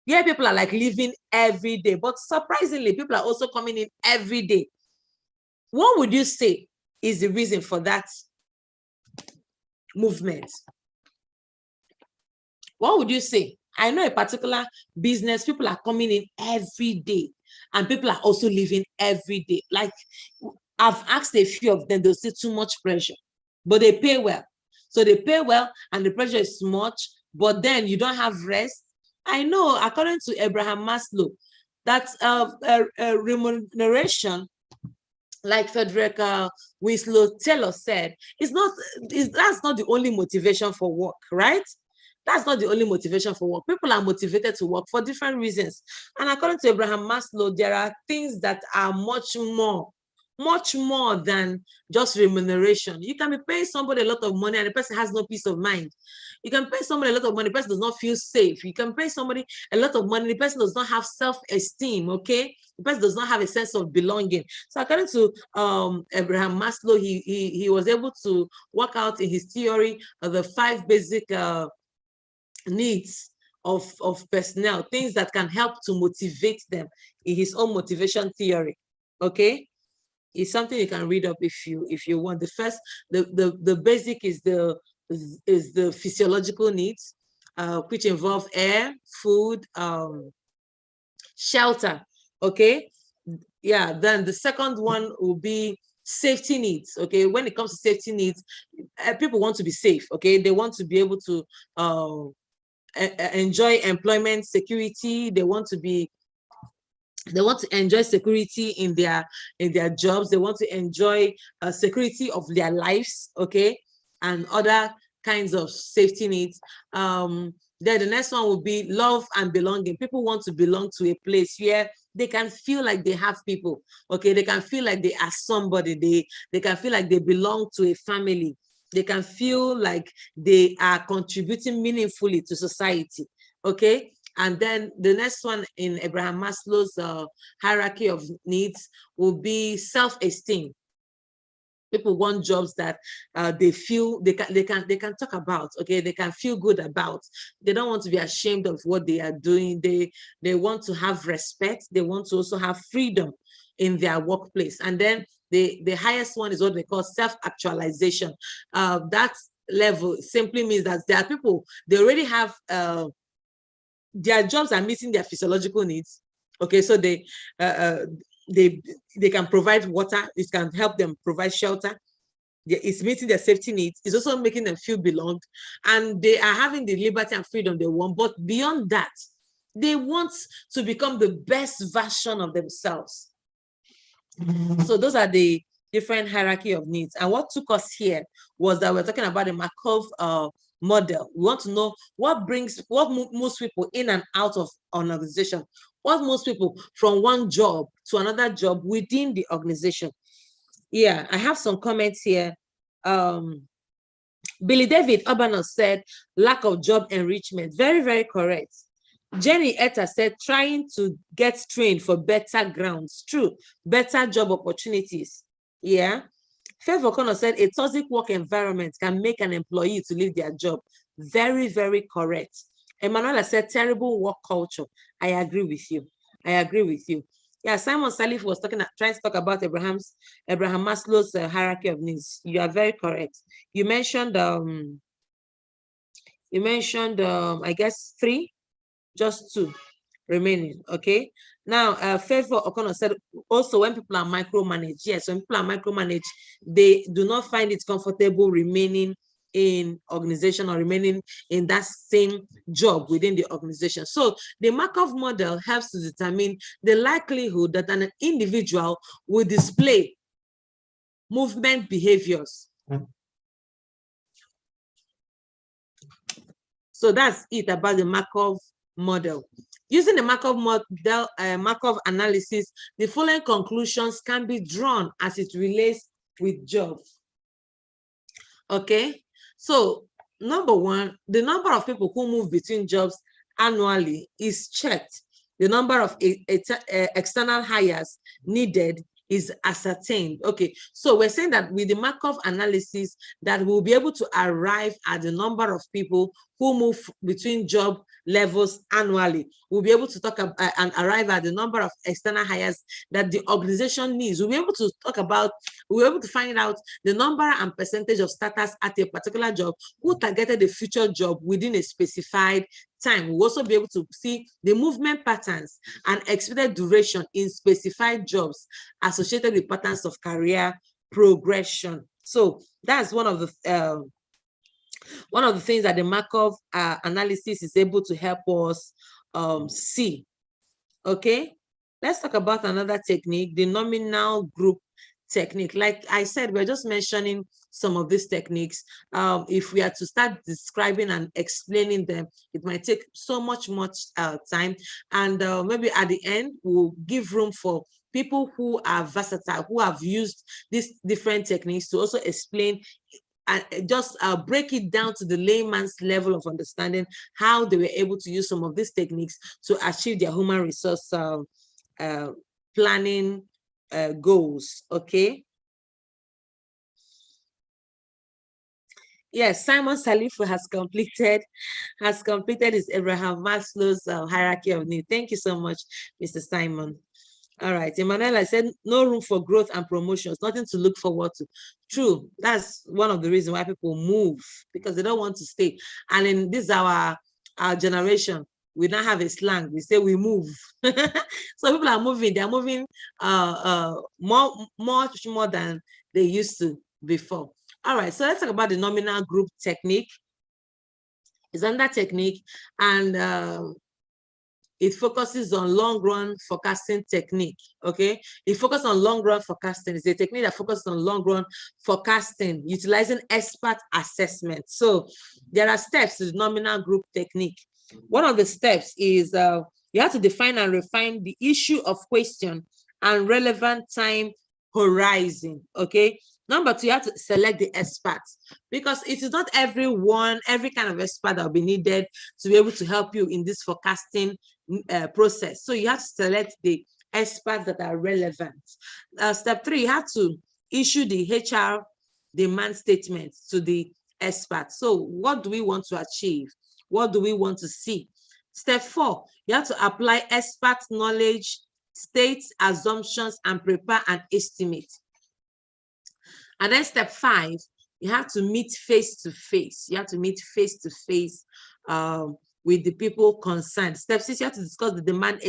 Yeah, people are like leaving every day, but surprisingly, people are also coming in every day. What would you say is the reason for that movement? What would you say? I know a particular business, people are coming in every day and people are also leaving every day. Like, I've asked a few of them, they'll say too much pressure, but they pay well. So they pay well and the pressure is much, but then you don't have rest. I know, according to Abraham Maslow, that remuneration, like Frederick Winslow Taylor said, that's not the only motivation for work, right? That's not the only motivation for work. People are motivated to work for different reasons. And according to Abraham Maslow, there are things that are much more than just remuneration. You can be paying somebody a lot of money and the person has no peace of mind. You can pay somebody a lot of money, the person does not feel safe. You can pay somebody a lot of money, the person does not have self-esteem, okay? The person does not have a sense of belonging. So according to Abraham Maslow, he was able to work out in his theory of the 5 basic needs of personnel, things that can help to motivate them in his own motivation theory. Okay, it's something you can read up if you want. The first, the basic is the physiological needs, which involve air, food, shelter. Okay, yeah. Then the second one will be safety needs. Okay, when it comes to safety needs, people want to be safe. Okay, they want to be able to enjoy employment security. They want to enjoy security in their jobs. They want to enjoy security of their lives, okay, and other kinds of safety needs. Then the next one will be love and belonging. People want to belong to a place where they can feel like they have people, okay, they can feel like they are somebody, they can feel like they belong to a family. They can feel like they are contributing meaningfully to society, okay? And then the next one in Abraham Maslow's hierarchy of needs will be self-esteem. People want jobs that they feel they can talk about, okay? They can feel good about. They don't want to be ashamed of what they are doing. They want to have respect. They want to also have freedom in their workplace. And then the highest one is what they call self-actualization. That level simply means that there are people, they already have their jobs are meeting their physiological needs. Okay, so they can provide water. It can help them provide shelter. It's meeting their safety needs. It's also making them feel belonged, and they are having the liberty and freedom they want. But beyond that, they want to become the best version of themselves. So those are the different hierarchy of needs. And what took us here was that we're talking about the Markov model. We want to know what moves people in and out of an organization, what moves people from one job to another job within the organization. Yeah, I have some comments here. Billy David Urbanos said, lack of job enrichment. Very, very correct. Jenny Etta said, trying to get trained for better grounds. True, better job opportunities. Yeah. Favor Connor said, a toxic work environment can make an employee to leave their job. Very, very correct. Emanuela said, terrible work culture. I agree with you. I agree with you. Yeah, Simon Salif was trying to talk about Abraham Maslow's hierarchy of needs. You are very correct. You mentioned, I guess 3, just 2 remaining. Okay. Now, Favor O'Connor said also when people are micromanaged, yes, when people are micromanaged, they do not find it comfortable remaining in organization or remaining in that same job within the organization. So the Markov model helps to determine the likelihood that an individual will display movement behaviors. So that's it about the Markov model. Using the Markov model, Markov analysis, the following conclusions can be drawn as it relates with jobs. Okay, so number 1, the number of people who move between jobs annually is checked. The number of external hires needed is ascertained. Okay, so we're saying that with the Markov analysis that we'll be able to arrive at the number of people who move between job levels annually. We'll be able to talk about and arrive at the number of external hires that the organization needs. We'll be able to talk about, we'll be able to find out the number and percentage of starters at a particular job who targeted a future job within a specified time. We'll also be able to see the movement patterns and expected duration in specified jobs associated with patterns of career progression. So that's one of the things that the Markov analysis is able to help us see. Okay, let's talk about another technique, the nominal group technique. Like I said, we're just mentioning some of these techniques. If we are to start describing and explaining them, it might take so much time. And maybe at the end, we'll give room for people who are versatile, who have used these different techniques to also explain and just break it down to the layman's level of understanding how they were able to use some of these techniques to achieve their human resource planning goals. Okay. Yes, Simon Salifu has completed his Abraham Maslow's hierarchy of needs. Thank you so much, Mr. Simon. All right, Emmanuel, I said no room for growth and promotions, nothing to look forward to. True, that's one of the reasons why people move, because they don't want to stay. And in this our generation, we now have a slang. We say we move. So people are moving. They are moving much more than they used to before. All right, so let's talk about the nominal group technique. It's another technique, and it focuses on long-run forecasting technique, okay? It focuses on long-run forecasting. It's a technique that focuses on long-run forecasting, utilizing expert assessment. So there are steps to the nominal group technique. One of the steps is you have to define and refine the issue of question and relevant time horizon, okay? Number two, you have to select the experts, because it is not every kind of expert that will be needed to be able to help you in this forecasting process. So you have to select the experts that are relevant. Step three, you have to issue the HR demand statement to the experts. So what do we want to achieve? What do we want to see? Step four, you have to apply expert knowledge, state assumptions, and prepare an estimate. And then step five, you have to meet face to face. You have to meet face to face with the people concerned. Step six, you have to discuss the demand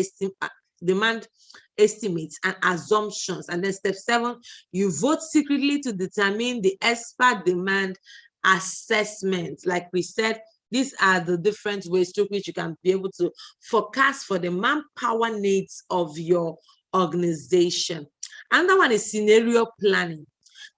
estimates and assumptions. And then step seven, you vote secretly to determine the expert demand assessment. Like we said, these are the different ways through which you can be able to forecast for the manpower needs of your organization. Another one is scenario planning.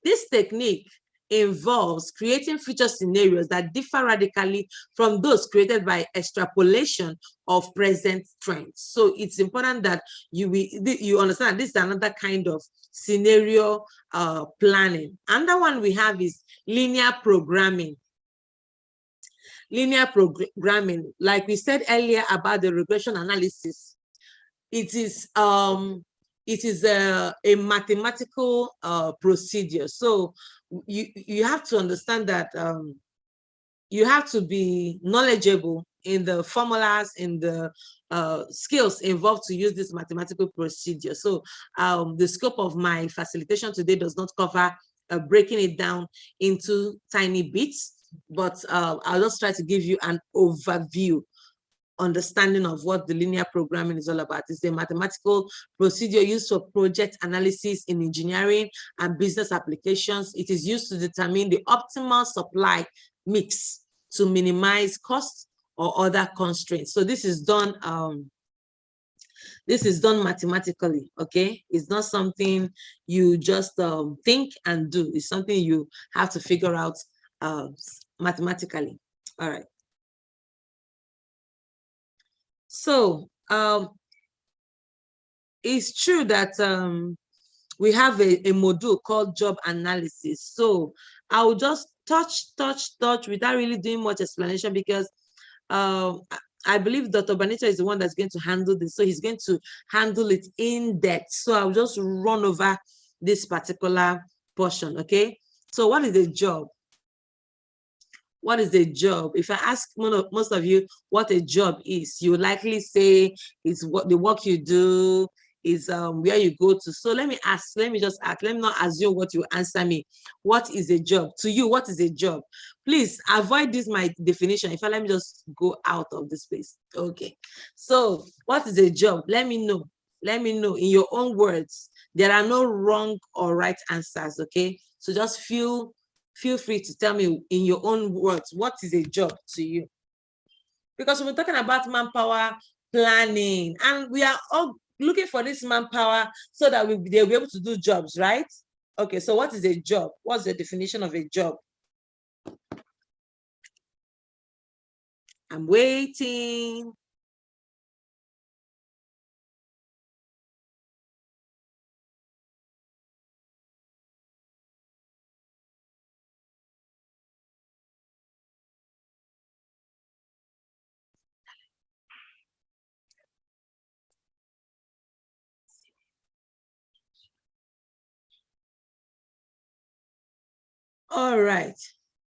This technique involves creating future scenarios that differ radically from those created by extrapolation of present trends. So it's important that you understand this is another kind of scenario planning. Another one we have is linear programming. Linear programming, like we said earlier about the regression analysis, it is a mathematical procedure. So you have to understand that you have to be knowledgeable in the formulas, in the skills involved to use this mathematical procedure. So the scope of my facilitation today does not cover breaking it down into tiny bits, but I'll just try to give you an overview understanding of what the linear programming is all about. It's a mathematical procedure used for project analysis in engineering and business applications. It is used to determine the optimal supply mix to minimize costs or other constraints. So this is done mathematically, okay? It's not something you just think and do. It's something you have to figure out mathematically. All right. So it's true that we have a module called job analysis. So I will just touch without really doing much explanation, because I believe Dr. Benito is the one that's going to handle this. So he's going to handle it in depth. So I'll just run over this particular portion, okay? So what is a job? What is a job? If I ask most of you what a job is, you likely say it's what the work you do, is where you go to. So let me just ask, let me not assume what you answer me. What is a job? To you, what is a job? Please avoid this, my definition. If I let me just go out of this place. Okay. So what is a job? Let me know. Let me know in your own words. There are no wrong or right answers, okay? So just feel free to tell me in your own words, what is a job to you? Because we're talking about manpower planning, and we are all looking for this manpower so that they'll be able to do jobs, right? Okay, so what is a job? What's the definition of a job? I'm waiting. All right.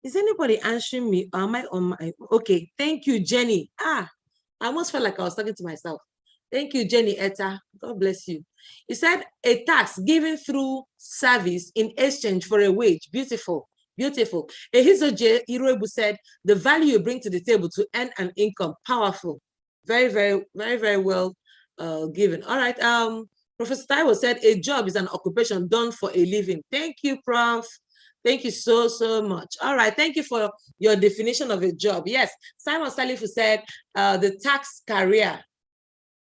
Is anybody answering me? Am I on my? Okay. Thank you, Jenny. I almost felt like I was talking to myself. Thank you, Jenny Etta. God bless you. He said a tax given through service in exchange for a wage. Beautiful, beautiful. Ehizoje Iroebu said the value you bring to the table to earn an income. Powerful. Very, very, very, very well given. All right. Professor Taiwo said a job is an occupation done for a living. Thank you, Prof. Thank you so, so much. All right. Thank you for your definition of a job. Yes. Simon Salifu said the tax career.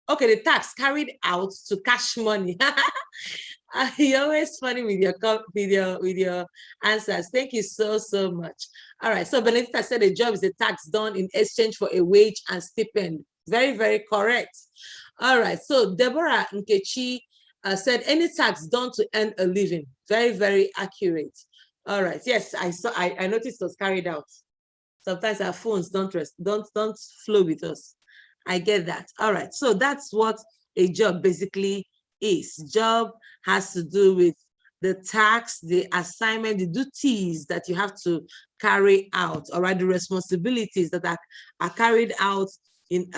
Okay, the tax carried out to cash money. You're always funny with your answers. Thank you so, so much. All right. So Benedicta said a job is a tax done in exchange for a wage and stipend. Very, very correct. All right. So Deborah Nkechi said any tax done to earn a living. Very, very accurate. All right. Yes, I noticed it was carried out. Sometimes our phones don't flow with us. I get that. All right. So that's what a job basically is. Job has to do with the task, the assignment, the duties that you have to carry out, all right, the responsibilities that are carried out in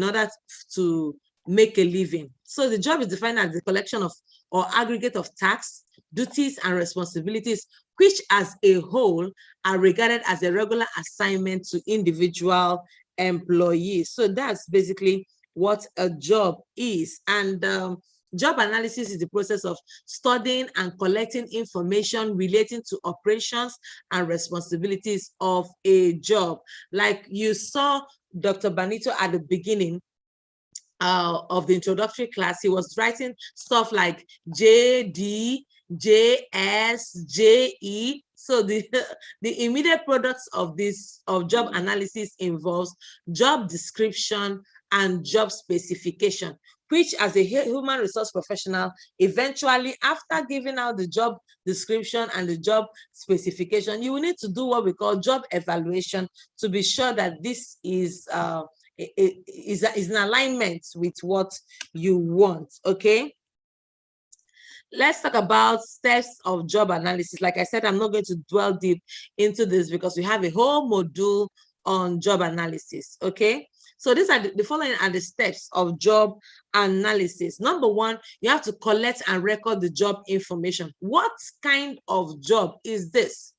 order to make a living. So the job is defined as the collection of or aggregate of tasks, duties, and responsibilities, which as a whole are regarded as a regular assignment to individual employees. So that's basically what a job is. And job analysis is the process of studying and collecting information relating to operations and responsibilities of a job. Like you saw Dr. Banito at the beginning of the introductory class, he was writing stuff like JD, JS, JE. So the immediate products of job analysis involves job description and job specification, which as a human resource professional, eventually after giving out the job description and the job specification, you will need to do what we call job evaluation to be sure that this is in alignment with what you want, okay? Let's talk about steps of job analysis. Like I said, I'm not going to dwell deep into this because we have a whole module on job analysis, okay? So these are the following are the steps of job analysis. Number one, you have to collect and record the job information. What kind of job is this?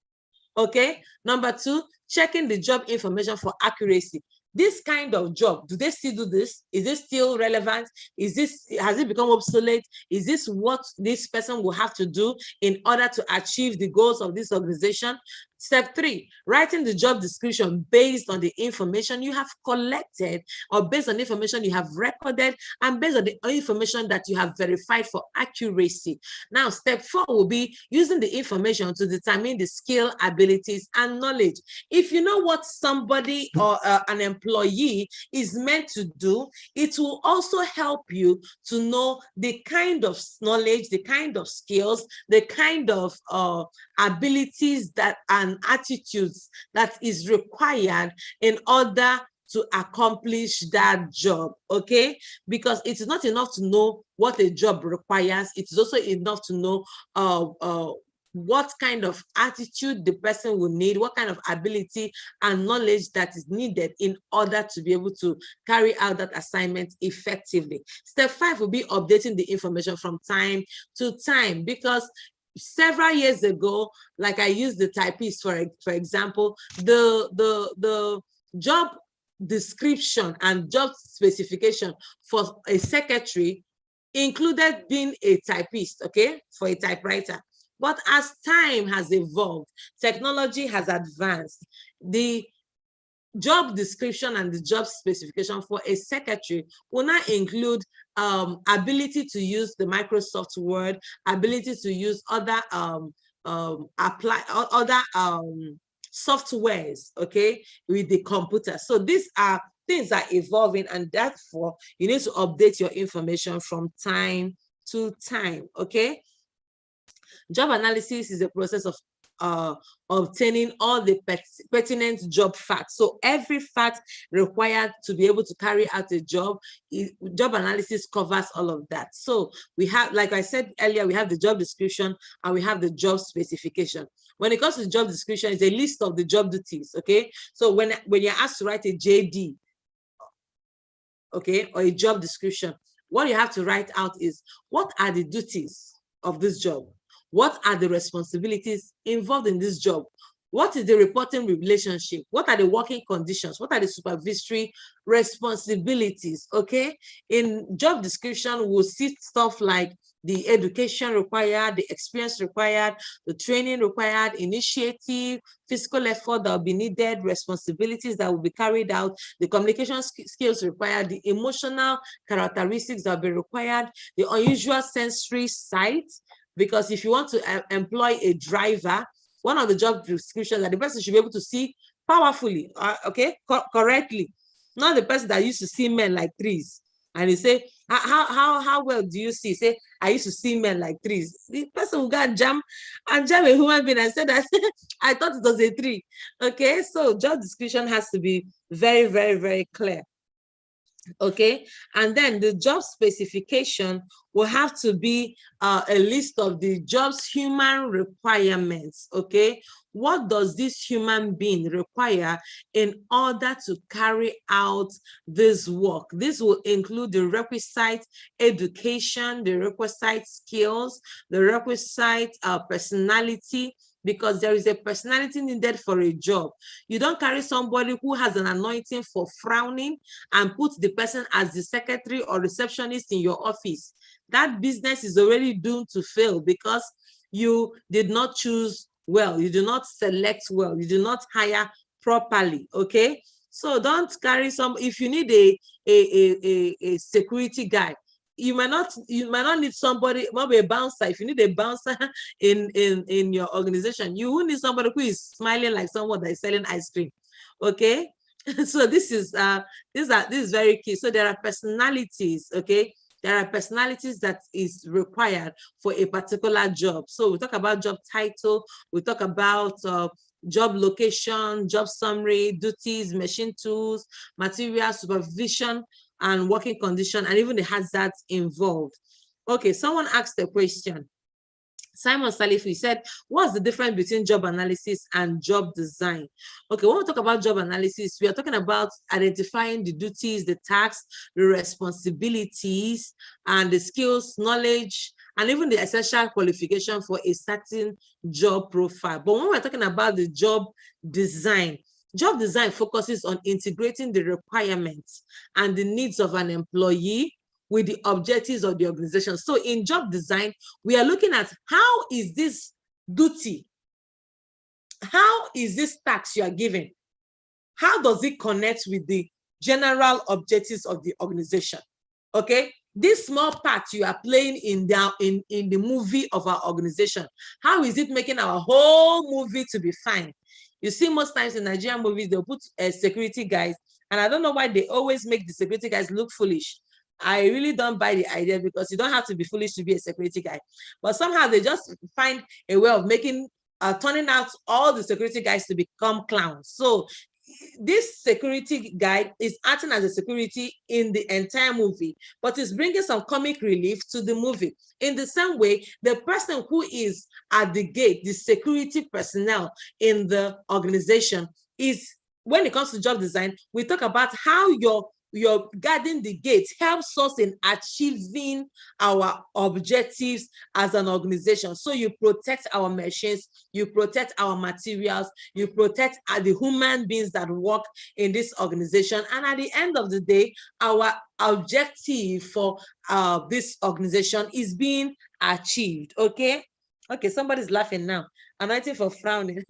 Okay. Number two, checking the job information for accuracy. This kind of job, do they still do this? Is this still relevant? Has it become obsolete? Is this what this person will have to do in order to achieve the goals of this organization? Step three, writing the job description based on the information you have collected or based on the information you have recorded and based on the information that you have verified for accuracy. Now, step four will be using the information to determine the skill, abilities, and knowledge. If you know what somebody or an employee is meant to do, it will also help you to know the kind of knowledge, the kind of skills, the kind of abilities that and attitudes that is required in order to accomplish that job, okay? Because it is not enough to know what a job requires. It is also enough to know what kind of attitude the person will need, what kind of ability and knowledge that is needed in order to be able to carry out that assignment effectively. Step five will be updating the information from time to time, because several years ago, like I used the typist for example, the job description and job specification for a secretary included being a typist, okay, for a typewriter. But as time has evolved, technology has advanced, the job description and the job specification for a secretary will not include ability to use the Microsoft Word, ability to use other other softwares, okay, with the computer. So these are things are evolving, and therefore you need to update your information from time to time, okay? Job analysis is a process of obtaining all the pertinent job facts. So every fact required to be able to carry out a job, job analysis covers all of that. So we have, like I said earlier, we have the job description and we have the job specification. When it comes to job description, it's a list of the job duties, okay? So when you're asked to write a JD, okay, or a job description, what you have to write out is, what are the duties of this job? What are the responsibilities involved in this job? What is the reporting relationship? What are the working conditions? What are the supervisory responsibilities? Okay, in job description, we'll see stuff like the education required, the experience required, the training required, initiative, physical effort that will be needed, responsibilities that will be carried out, the communication skills required, the emotional characteristics that will be required, the unusual sensory sight. Because if you want to employ a driver, one of the job descriptions that the person should be able to see powerfully, okay, correctly, not the person that used to see men like trees. And you say, how well do you see? Say, I used to see men like trees. The person who got jam a human being and said that I thought it was a tree. Okay, so job description has to be very, very, very clear. Okay, and then the job specification will have to be a list of the job's human requirements. Okay, what does this human being require in order to carry out this work? This will include the requisite education, the requisite skills, the requisite personality, because there is a personality needed for a job. You don't carry somebody who has an anointing for frowning and put the person as the secretary or receptionist in your office. That business is already doomed to fail because you did not choose well, you do not select well, you do not hire properly, okay? So don't carry some, if you need a security guy, you might not need somebody, maybe a bouncer. If you need a bouncer in your organization, you will need somebody who is smiling like someone that is selling ice cream. Okay. So this is very key. So there are personalities, okay. There are personalities that is required for a particular job. So we talk about job title, we talk about job location, job summary, duties, machine tools, material, supervision, and working condition, and even the hazards involved. Okay, someone asked a question. Simon Salifu said, what's the difference between job analysis and job design? Okay, when we talk about job analysis, we are talking about identifying the duties, the tasks, the responsibilities, and the skills, knowledge, and even the essential qualification for a certain job profile. But when we're talking about the job design focuses on integrating the requirements and the needs of an employee with the objectives of the organization. So in job design, we are looking at how is this duty, how is this task you are given, how does it connect with the general objectives of the organization? Okay, this small part you are playing in the movie of our organization, how is it making our whole movie to be fine? You see, most times in Nigerian movies, they'll put security guys, and I don't know why they always make the security guys look foolish. I really don't buy the idea, because you don't have to be foolish to be a security guy. But somehow they just find a way of making, turning out all the security guys to become clowns. So this security guy is acting as a security in the entire movie, but is bringing some comic relief to the movie. In the same way, the person who is at the gate, the security personnel in the organization, is, when it comes to job design, we talk about how your guarding the gate helps us in achieving our objectives as an organization. So you protect our machines, you protect our materials, you protect the human beings that work in this organization. And at the end of the day, our objective for this organization is being achieved. Okay. Okay, somebody's laughing now. I'm waiting for frowning.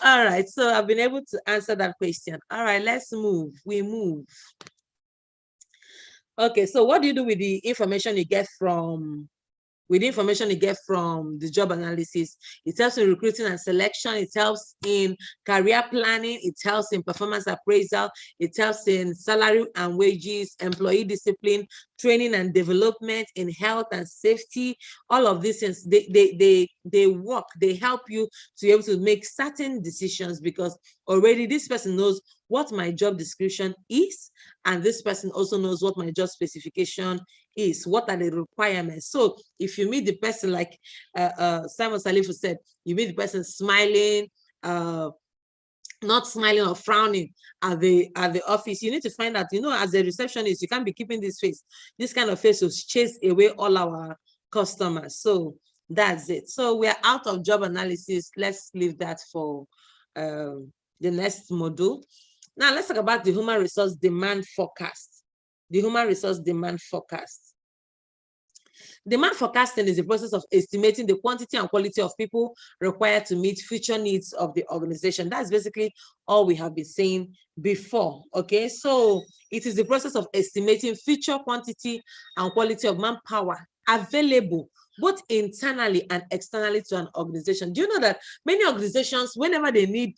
All right, so I've been able to answer that question. All right, let's move. We move. Okay, so what do you do with the information you get from the job analysis? It helps in recruiting and selection. It helps in career planning. It helps in performance appraisal. It helps in salary and wages, employee discipline, training and development, in health and safety. All of these things, they work. They help you to be able to make certain decisions, because already this person knows what my job description is, and this person also knows what my job specification is. What are the requirements? So if you meet the person, like Simon Salifu said, you meet the person smiling, not smiling or frowning at the office, you need to find out, as a receptionist, you can't be keeping this face. This kind of face will chase away all our customers. So that's it. So we're out of job analysis. Let's leave that for the next module. Now let's talk about the human resource demand forecast. The human resource demand forecast. Demand forecasting is the process of estimating the quantity and quality of people required to meet future needs of the organization. That's basically all we have been saying before. Okay, so it is the process of estimating future quantity and quality of manpower available both internally and externally to an organization. Do you know that many organizations, whenever they need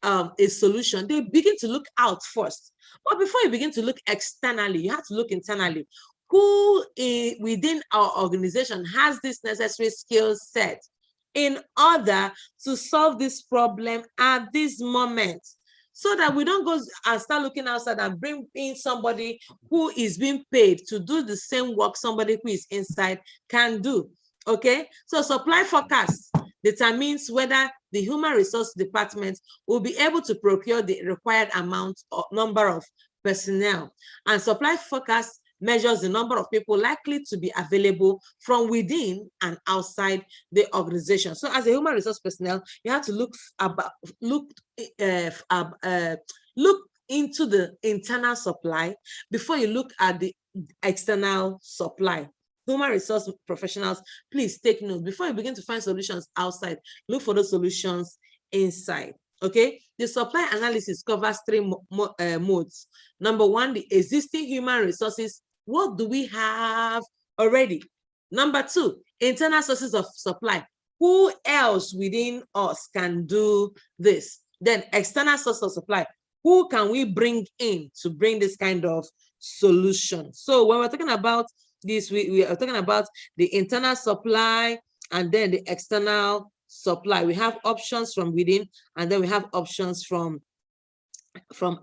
a solution, they begin to look out first? But before you begin to look externally, you have to look internally. Who within our organization has this necessary skill set in order to solve this problem at this moment, so that we don't go and start looking outside and bring in somebody who is being paid to do the same work somebody who is inside can do. Okay, so supply forecast determines whether the human resource department will be able to procure the required amount or number of personnel, and supply forecast measures the number of people likely to be available from within and outside the organization. So as a human resource personnel, you have to look into the internal supply before you look at the external supply. Human resource professionals, please take note. Before you begin to find solutions outside, look for those solutions inside. Okay, the supply analysis covers three modes. Number one, the existing human resources. What do we have already? Number two, internal sources of supply. Who else within us can do this? Then external source of supply. Who can we bring in to bring this kind of solution? So when we're talking about this, we are talking about the internal supply and then the external supply. We have options from within, and then we have options from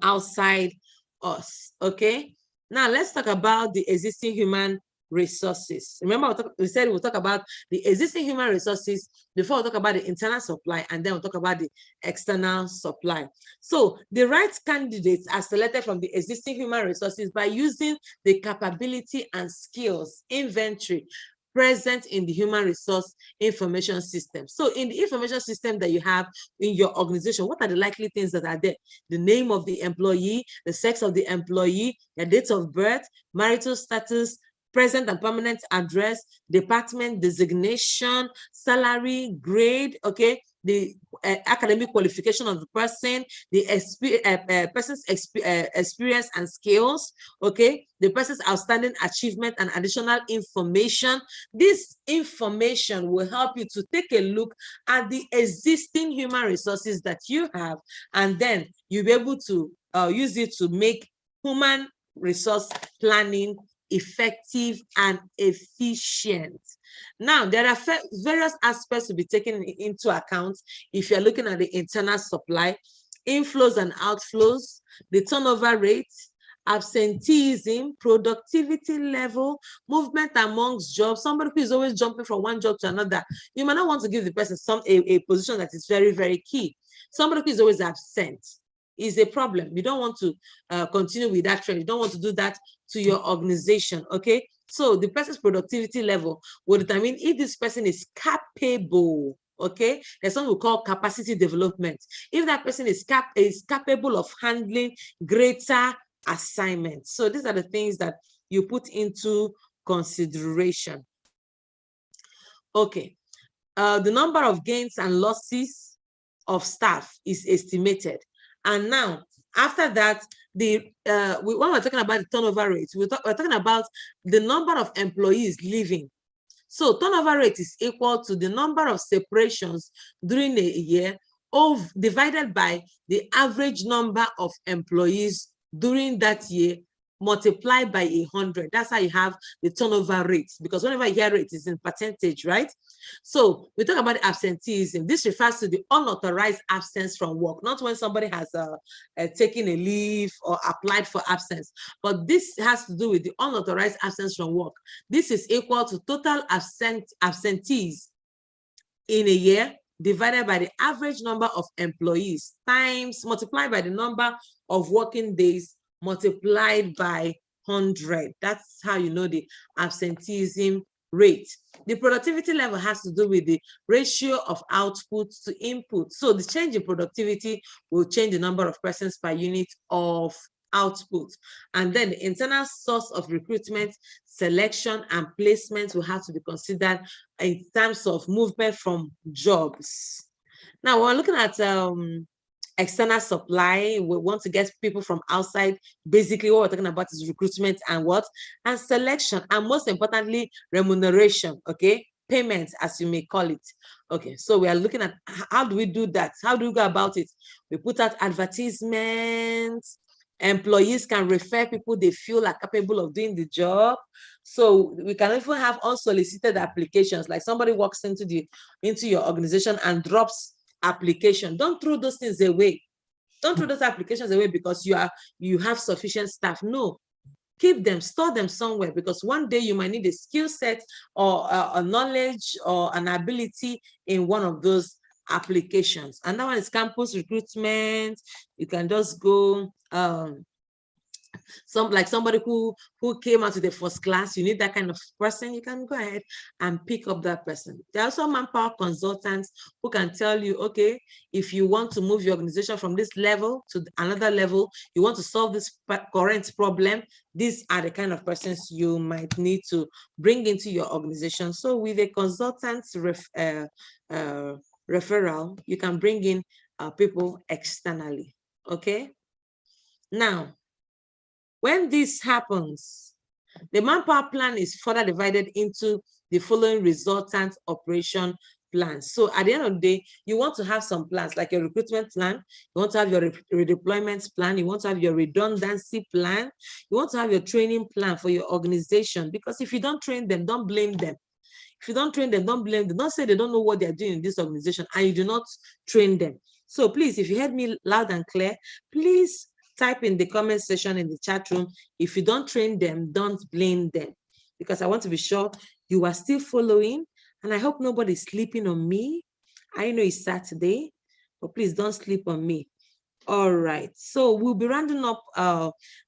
outside us. Okay, now let's talk about the existing human resources. Remember, we said we'll talk about the existing human resources before we talk about the internal supply, and then we'll talk about the external supply. So the right candidates are selected from the existing human resources by using the capability and skills inventory present in the human resource information system. So in the information system that you have in your organization, what are the likely things that are there? The name of the employee, the sex of the employee, their date of birth, marital status, present and permanent address, department designation, salary, grade, okay, the academic qualification of the person, the person's experience and skills, okay, the person's outstanding achievement and additional information. This information will help you to take a look at the existing human resources that you have, and then you'll be able to use it to make human resource planning effective and efficient. Now, there are various aspects to be taken into account if you're looking at the internal supply: inflows and outflows, the turnover rate, absenteeism, productivity level, movement amongst jobs. Somebody who is always jumping from one job to another, you might not want to give the person a position that is very, very key. Somebody who is always absent is a problem. You don't want to continue with that trend. You don't want to do that to your organization, okay? So the person's productivity level will determine if this person is capable, okay? There's something we call capacity development. If that person is capable of handling greater assignments. So these are the things that you put into consideration. Okay. the number of gains and losses of staff is estimated. And now, after that, when we're talking about the turnover rate, we're talking about the number of employees leaving. So turnover rate is equal to the number of separations during a year divided by the average number of employees during that year multiplied by 100. That's how you have the turnover rate, because whenever you hear rate is in percentage, right? So we talk about absenteeism. This refers to the unauthorized absence from work, not when somebody has taken a leave or applied for absence, but this has to do with the unauthorized absence from work. This is equal to total absentees in a year divided by the average number of employees times multiplied by the number of working days multiplied by 100. That's how you know the absenteeism rate. The productivity level has to do with the ratio of output to input. So the change in productivity will change the number of persons per unit of output. And then the internal source of recruitment, selection, and placement will have to be considered in terms of movement from jobs. Now we're looking at external supply. We want to get people from outside. Basically, what we're talking about is recruitment and selection, and most importantly, remuneration. Okay, payment, as you may call it. Okay, so we are looking at how do we do that? How do we go about it? We put out advertisements. Employees can refer people they feel are capable of doing the job. So we can even have unsolicited applications, like somebody walks into your organization and drops application. Don't throw those things away. Don't throw those applications away because you have sufficient staff. No, keep them, store them somewhere, because one day you might need a skill set or a knowledge or an ability in one of those applications. And that one is campus recruitment. You can just go somebody who came out of the first class. You need that kind of person, you can go ahead and pick up that person. There are also manpower consultants who can tell you, okay, if you want to move your organization from this level to another level, you want to solve this current problem, these are the kind of persons you might need to bring into your organization. So with a consultant's referral, you can bring in people externally. Okay, now when this happens, the manpower plan is further divided into the following resultant operation plans. So at the end of the day, you want to have some plans, like a recruitment plan, you want to have your redeployment plan, you want to have your redundancy plan, you want to have your training plan for your organization, because if you don't train them, don't blame them. If you don't train them, don't blame them. Don't say they don't know what they're doing in this organization and you do not train them. So please, if you heard me loud and clear, please type in the comment section in the chat room. If you don't train them, don't blame them, because I want to be sure you are still following, and I hope nobody's sleeping on me. I know it's Saturday, but please don't sleep on me. All right, so we'll be rounding up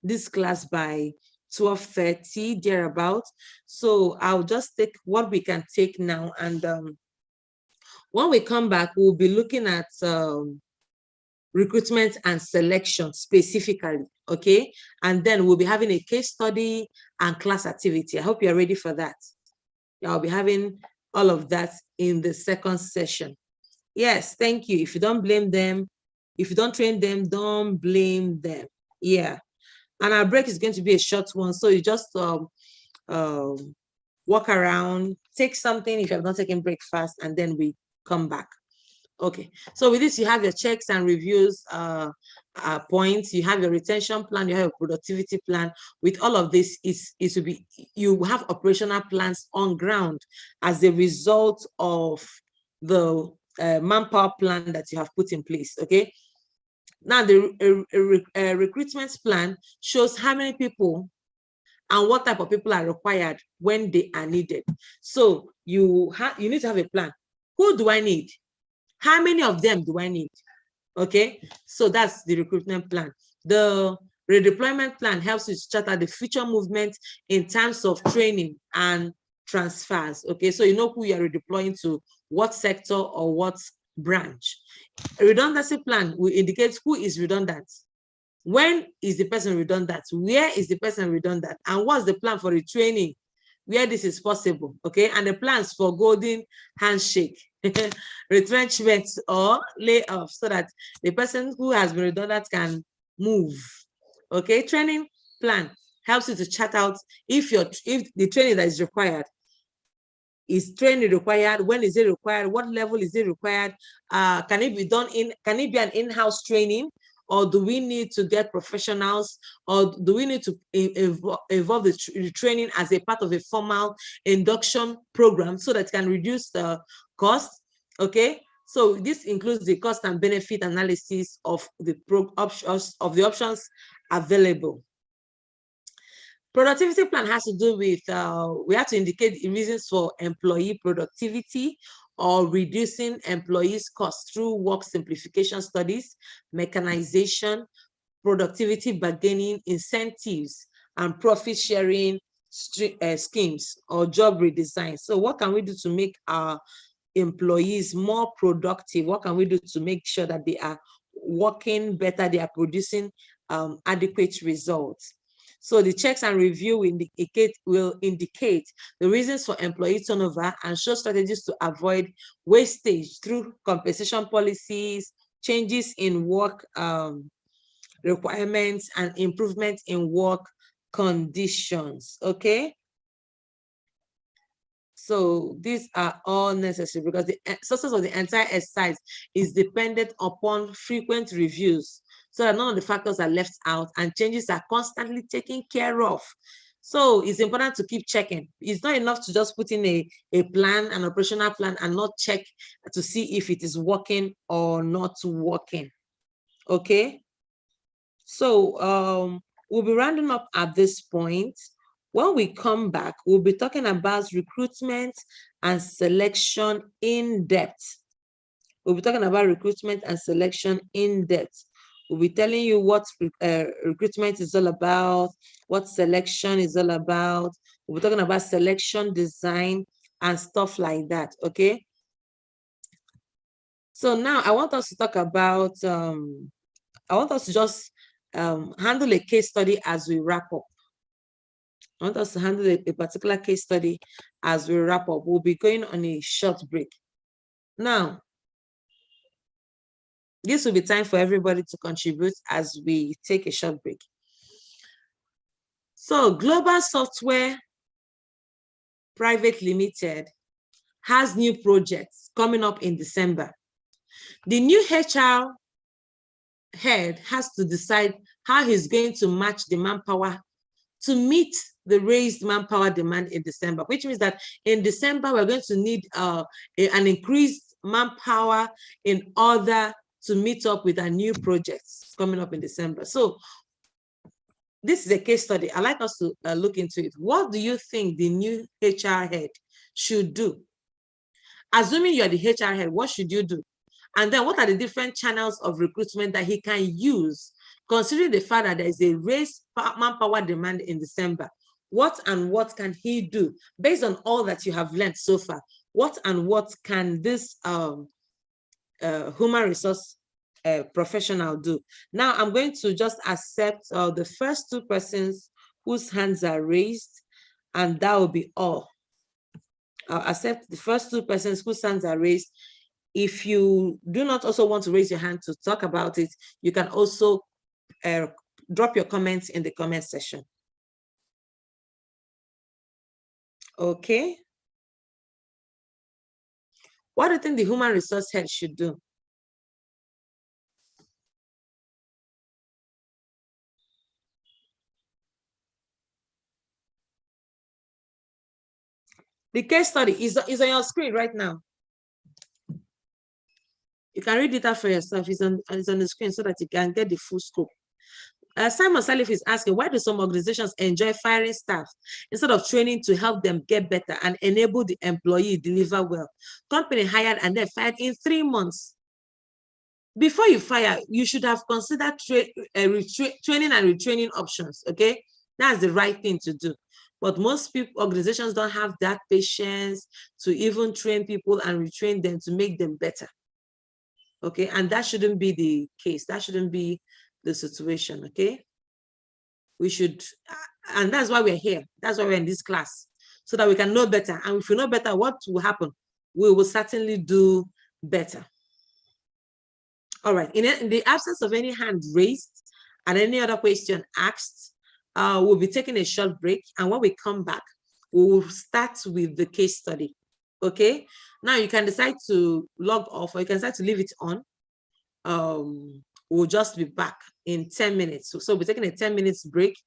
this class by 12:30 thereabout. So I'll just take what we can take now, and when we come back, we'll be looking at recruitment and selection specifically, okay? And then we'll be having a case study and class activity. I hope you're ready for that. I'll be having all of that in the second session. Yes, thank you. If you don't blame them, if you don't train them, don't blame them. Yeah. And our break is going to be a short one. So you just walk around, take something if you have not taken breakfast, and then we come back. Okay, so with this, you have your checks and reviews points, you have your retention plan, you have a productivity plan. With all of this, you have operational plans on ground as a result of the manpower plan that you have put in place. Okay, now the recruitment plan shows how many people and what type of people are required when they are needed. So you need to have a plan. Who do I need? How many of them do I need? Okay, so that's the recruitment plan. The redeployment plan helps you to chart out the future movement in terms of training and transfers. Okay, so you know who you're redeploying to, what sector or what branch. A redundancy plan will indicate who is redundant. When is the person redundant? Where is the person redundant? And what's the plan for the training? where this is possible, okay? And the plans for golden handshake, retrenchment or layoff, so that the person who has been redundant can move, okay? Training plan helps you to chart out if the training that is required. Is training required? When is it required? What level is it required? Can it be an in-house training? Or do we need to get professionals? Or do we need to involve the training as a part of a formal induction program so that it can reduce the cost? Okay, so this includes the cost and benefit analysis of the options available. Productivity plan has to do with, we have to indicate reasons for employee productivity or reducing employees' costs through work simplification studies, mechanization, productivity bargaining, incentives, and profit sharing schemes or job redesign. So what can we do to make our employees more productive? What can we do to make sure that they are working better, they are producing adequate results? So the checks and review will indicate the reasons for employee turnover and show strategies to avoid wastage through compensation policies, changes in work requirements, and improvement in work conditions, okay? So these are all necessary because the success of the entire exercise is dependent upon frequent reviews, so that none of the factors are left out and changes are constantly taken care of. So it's important to keep checking. It's not enough to just put in a plan, an operational plan, and not check to see if it is working or not working. Okay. So we'll be rounding up at this point. When we come back, we'll be talking about recruitment and selection in depth. We'll be talking about recruitment and selection in depth. We'll be telling you what recruitment is all about, what selection is all about. We'll be talking about selection design and stuff like that, okay? So now I want us to talk about, I want us to just handle a case study as we wrap up. I want us to handle a particular case study as we wrap up. We'll be going on a short break. Now, this will be time for everybody to contribute as we take a short break. So, Global Software Private Limited has new projects coming up in December. The new HR head has to decide how he's going to match the manpower to meet the raised manpower demand in December, which means that in December, we're going to need an increased manpower in order to meet up with our new projects coming up in December. So this is a case study. I'd like us to look into it. What do you think the new HR head should do? Assuming you're the HR head, what should you do? And then what are the different channels of recruitment that he can use, considering the fact that there is a raised manpower demand in December? What can he do based on all that you have learned so far? What can this human resource professional do? Now, I'm going to just accept the first two persons whose hands are raised, and that will be all. I'll accept the first two persons whose hands are raised. If you do not also want to raise your hand to talk about it, you can also drop your comments in the comment section. Okay. What do you think the human resource head should do? The case study is on your screen right now. You can read it out for yourself. It's on the screen so that you can get the full scope. Simon Salif is asking, why do some organizations enjoy firing staff instead of training to help them get better and enable the employee deliver well? Company hired and then fired in 3 months. Before you fire, you should have considered training and retraining options, okay? That's the right thing to do. But most organizations don't have that patience to even train people and retrain them to make them better. Okay, and that shouldn't be the case. That shouldn't be the situation, okay? We should, and that's why we're here. That's why we're in this class, so that we can know better. And if we know better, what will happen? We will certainly do better. All right, in the absence of any hand raised and any other question asked, we'll be taking a short break. And when we come back, we will start with the case study. Okay, now you can decide to log off or you can decide to leave it on. We'll just be back in 10 minutes. So we're taking a 10 minutes break.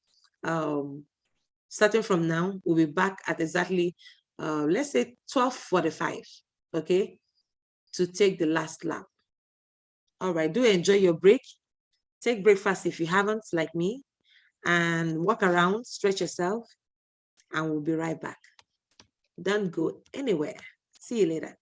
Starting from now, we'll be back at exactly, let's say 12:45, okay, to take the last lap. All right, do enjoy your break. Take breakfast if you haven't, like me, and walk around, stretch yourself, and we'll be right back. Don't go anywhere. See you later.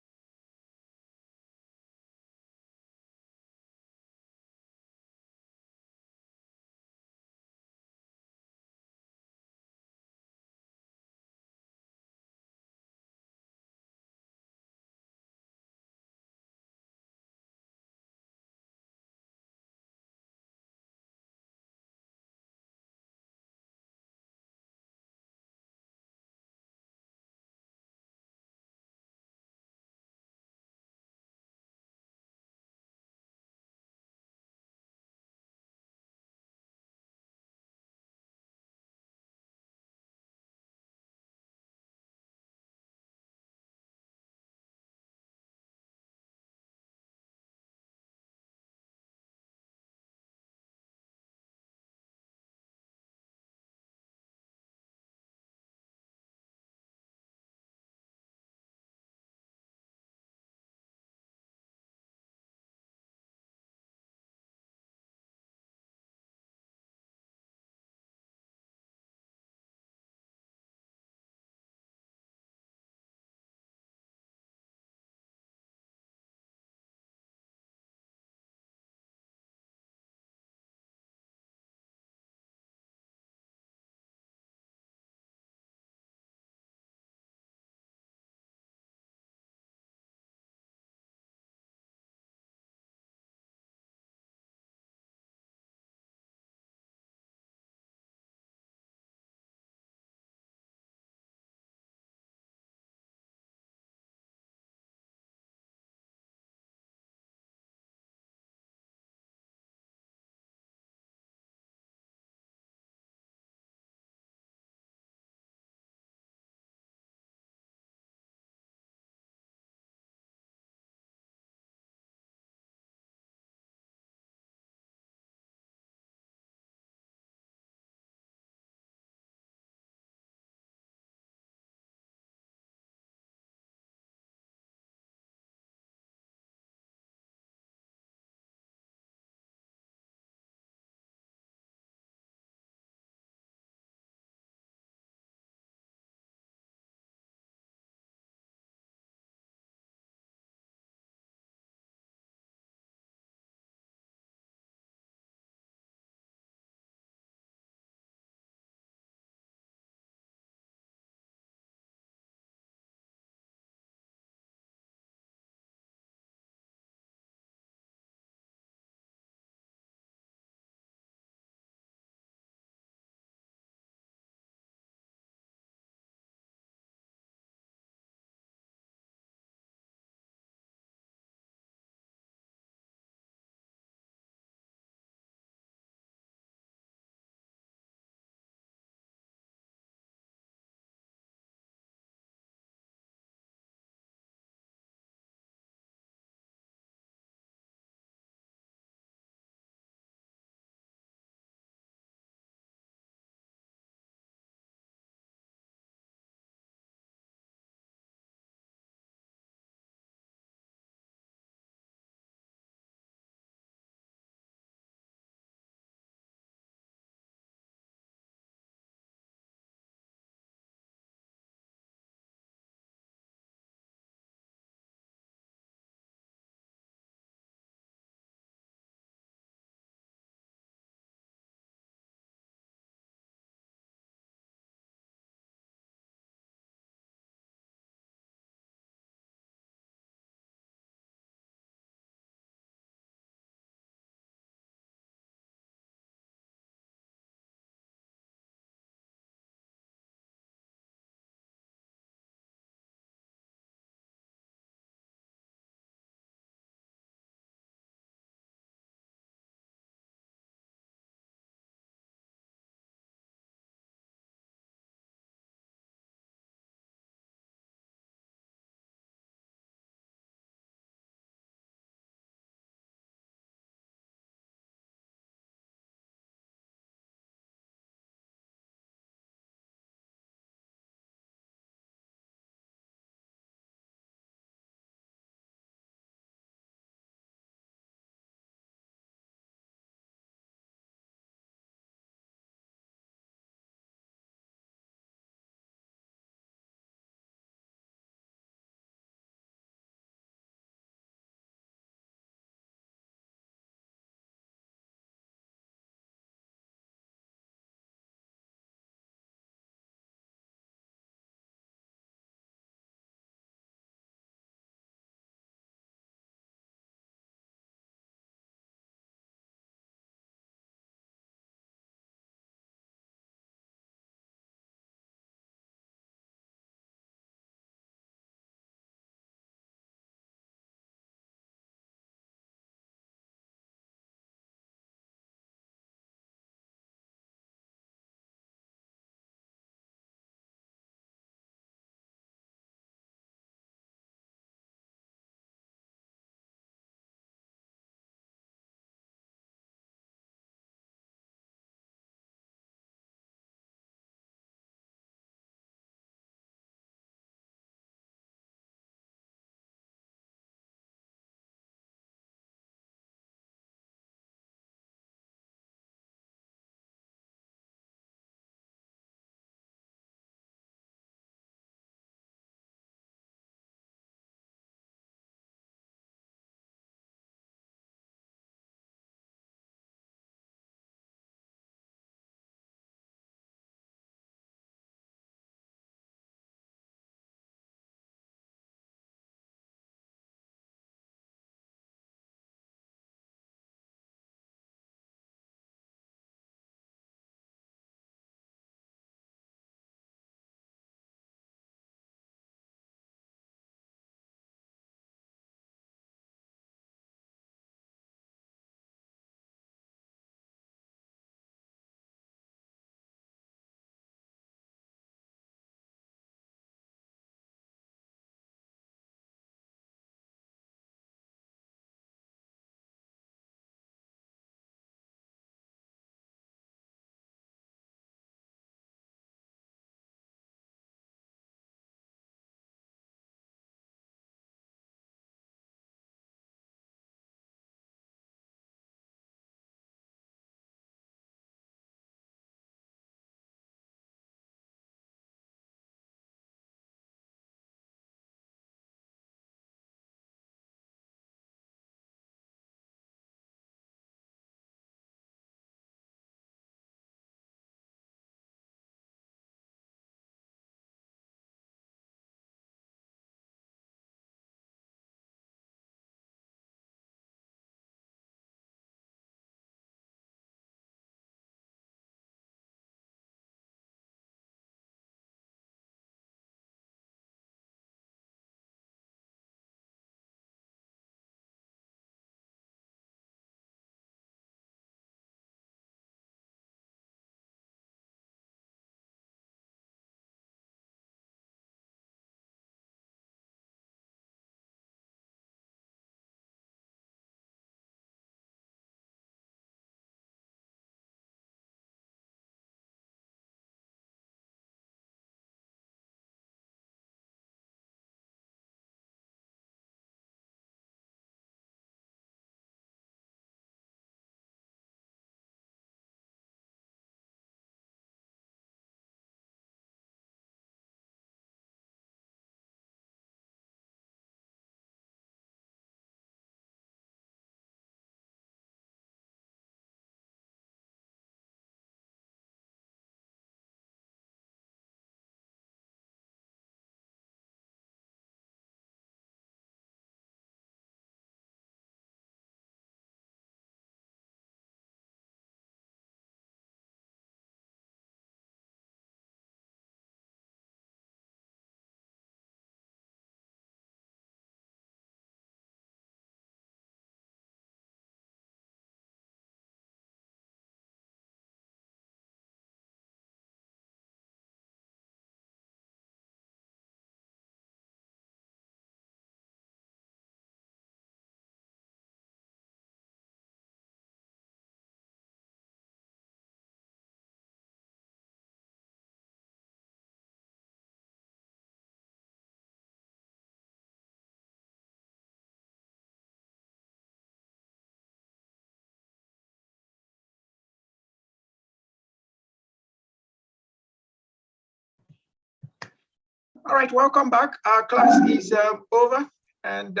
All right, welcome back. Our class is over, and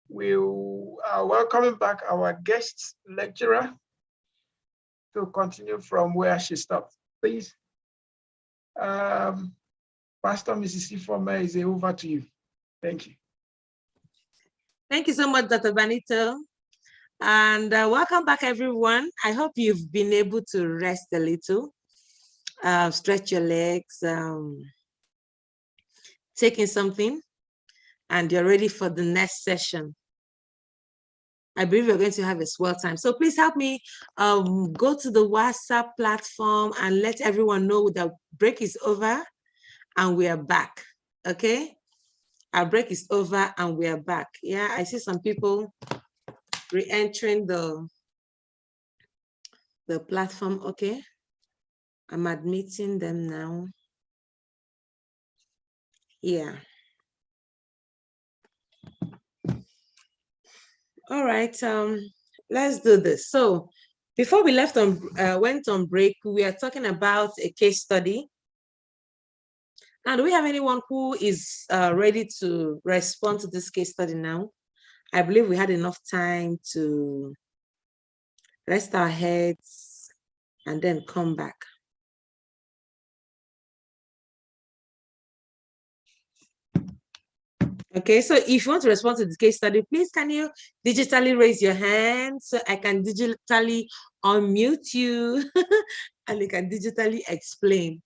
we are welcoming back our guest lecturer to continue from where she stopped. Please, Pastor Mrs. Ifoma, is over to you. Thank you. Thank you so much, Dr. Benito. And welcome back, everyone. I hope you've been able to rest a little, stretch your legs, taking something, and you're ready for the next session. I believe we're going to have a swell time. So please help me go to the WhatsApp platform and let everyone know that break is over and we are back, okay? Our break is over and we are back. Yeah, I see some people re-entering the platform, okay? I'm admitting them now. Yeah. All right, let's do this. So before we went on break, we are talking about a case study. Now, do we have anyone who is ready to respond to this case study now? I believe we had enough time to rest our heads and then come back. Okay, so if you want to respond to this case study, please can you digitally raise your hand so I can digitally unmute you and you can digitally explain.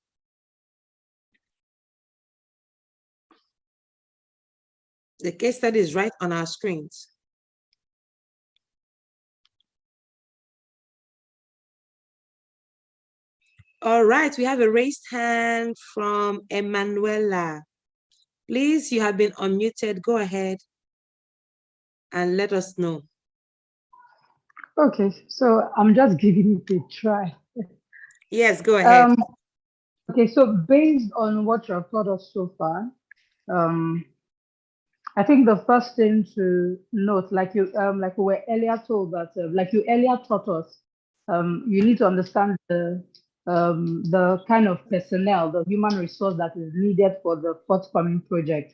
The case study is right on our screens. All right, we have a raised hand from Emanuela. Please, you have been unmuted. Go ahead and let us know. Okay, so I'm just giving it a try. Yes, go ahead. Okay, so based on what you have taught us so far, I think the first thing to note, like we were earlier told that, like you earlier taught us, you need to understand the kind of personnel, the human resource that is needed for the forthcoming project.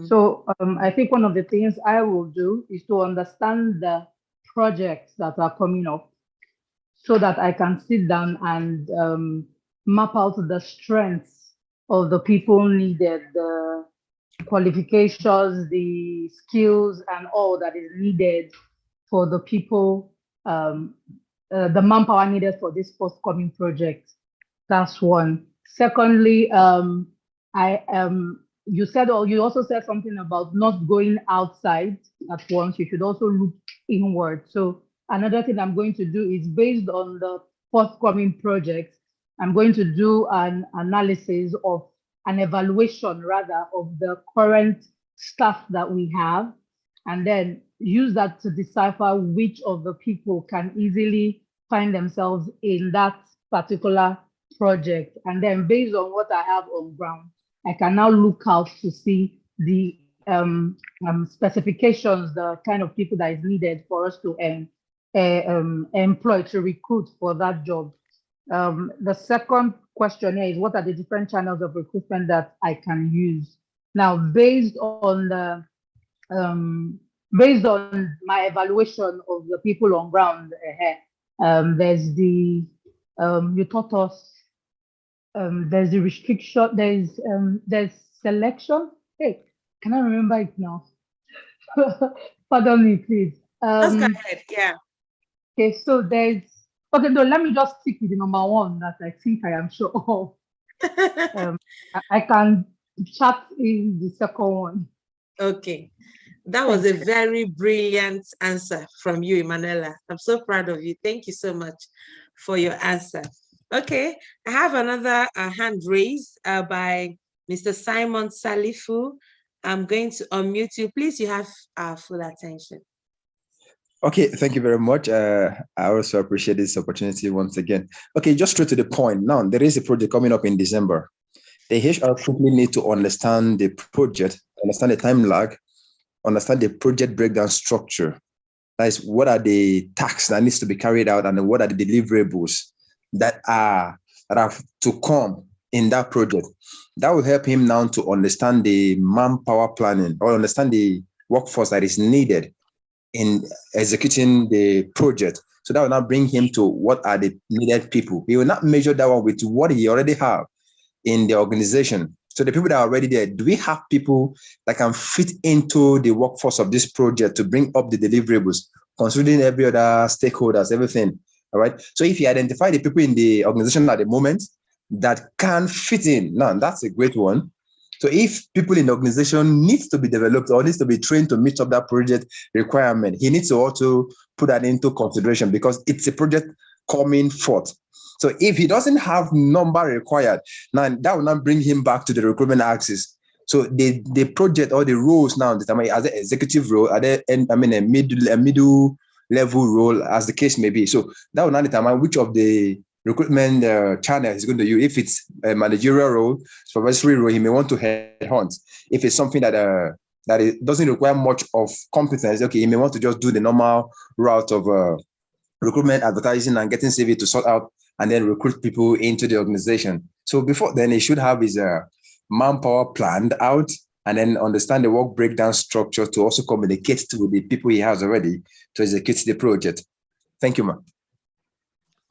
So I think one of the things I will do is to understand the projects that are coming up so that I can sit down and map out the strengths of the people needed, the qualifications, the skills, and all that is needed for the people, the manpower needed for this forthcoming project. That's one. Secondly, you also said something about not going outside at once. You should also look inward. So another thing I'm going to do is based on the forthcoming projects, I'm going to do an analysis of an evaluation rather of the current staff that we have, and then use that to decipher which of the people can easily find themselves in that particular project. And then based on what I have on ground, I can now look out to see the specifications, the kind of people that is needed for us to employ, to recruit for that job. The second question is, what are the different channels of recruitment that I can use? Now, based on my evaluation of the people on ground, there's the you taught us. There's the restriction. There's selection. Hey, can I remember it now? Pardon me, please. Let's go ahead. Yeah. Okay, so there's. Okay, no, let me just stick with the number one that I think I am sure of. I can chat in the second one. Okay. That was a very brilliant answer from you, Emanuela. I'm so proud of you. Thank you so much for your answer. Okay, I have another hand raised by Mr. Simon Salifu. I'm going to unmute you. Please, you have our full attention. Okay, thank you very much. I also appreciate this opportunity once again. Okay, just straight to the point. Now, there is a project coming up in December. The HR simply need to understand the project, understand the time lag, understand the project breakdown structure. That is, what are the tasks that needs to be carried out, and what are the deliverables that are to come in that project. That will help him now to understand the manpower planning or understand the workforce that is needed in executing the project. So that will now bring him to what are the needed people. He will not measure that one with what he already have in the organization. So the people that are already there, do we have people that can fit into the workforce of this project to bring up the deliverables, considering every other stakeholders, everything? All right. So if you identify the people in the organization at the moment that can fit in, now that's a great one. So if people in the organization needs to be developed or needs to be trained to meet up that project requirement, he needs to also put that into consideration because it's a project coming forth. So if he doesn't have number required, now that will not bring him back to the recruitment axis. So the project or the roles now determine as an executive role, are there, a middle level role, as the case may be. So that will not determine which of the recruitment channel is going to use. If it's a managerial role, supervisory role, he may want to headhunt. If it's something that it doesn't require much of competence, okay, he may want to just do the normal route of recruitment, advertising, and getting CV to sort out and then recruit people into the organization. So before then, he should have his manpower planned out and then understand the work breakdown structure to also communicate with the people he has already to execute the project. Thank you, ma'am.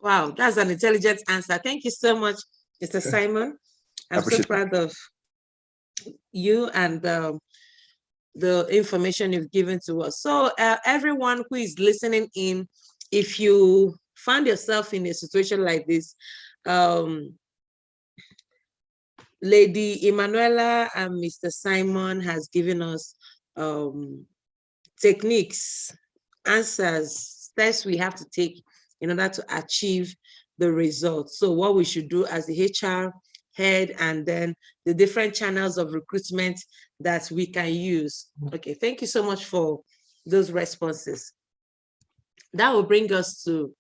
Wow, that's an intelligent answer. Thank you so much, Mr. Simon. I'm so proud of you and the information you've given to us. So everyone who is listening in, if you find yourself in a situation like this, Lady Emanuela and Mr. Simon has given us techniques, answers, steps we have to take in order to achieve the results. So what we should do as the HR head and then the different channels of recruitment that we can use. Okay, thank you so much for those responses. That will bring us to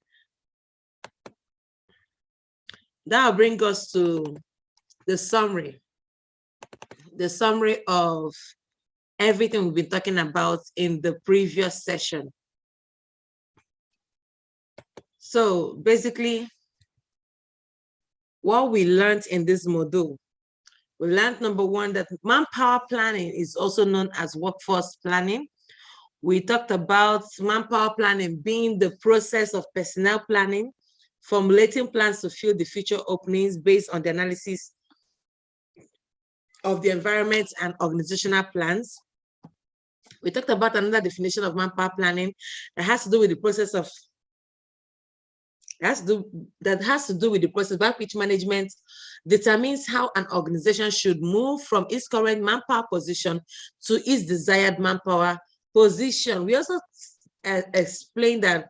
the summary of everything we've been talking about in the previous session. So basically, what we learned in this module, we learned number one, that manpower planning is also known as workforce planning. We talked about manpower planning being the process of personnel planning, formulating plans to fill the future openings based on the analysis of the environment and organizational plans. We talked about another definition of manpower planning that has to do with the process of by which management determines how an organization should move from its current manpower position to its desired manpower position. We also explained that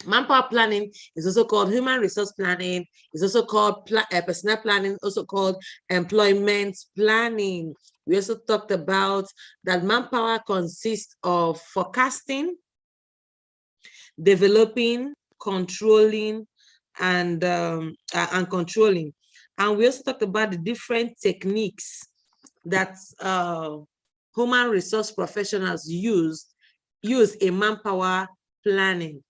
manpower planning is also called human resource planning, is also called personnel planning, also called employment planning. We also talked about that manpower consists of forecasting, developing, controlling, and controlling. And we also talked about the different techniques that human resource professionals use in manpower planning.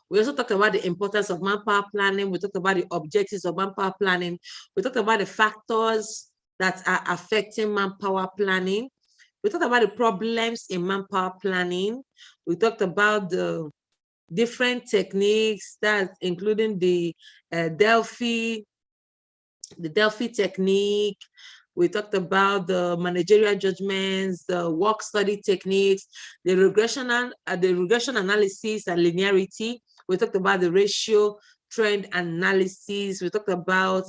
We also talked about the importance of manpower planning. We talked about the objectives of manpower planning. We talked about the factors that are affecting manpower planning. We talked about the problems in manpower planning. We talked about the different techniques, that including the Delphi technique. We talked about the managerial judgments, the work study techniques, the regression analysis and linearity. We talked about the ratio trend analysis. We talked about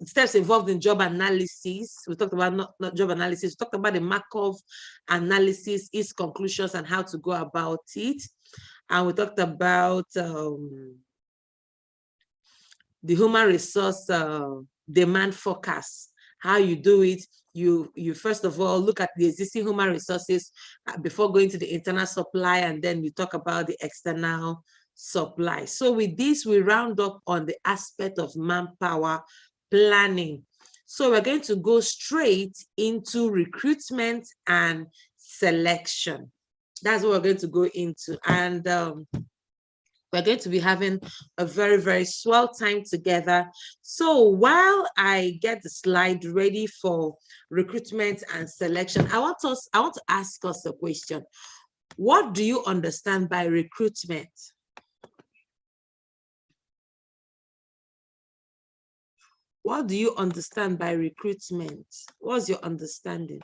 steps involved in job analysis. We talked about not job analysis. We talked about the Markov analysis, its conclusions, and how to go about it. And we talked about the human resource demand forecast. How you do it. You first of all look at the existing human resources before going to the internal supply, and then you talk about the external supply. So with this, we round up on the aspect of manpower planning. So we're going to go straight into recruitment and selection. That's what we're going to go into. And we're going to be having a very, very swell time together. So while I get the slide ready for recruitment and selection, I want to ask us a question. What do you understand by recruitment? What do you understand by recruitment? What's your understanding?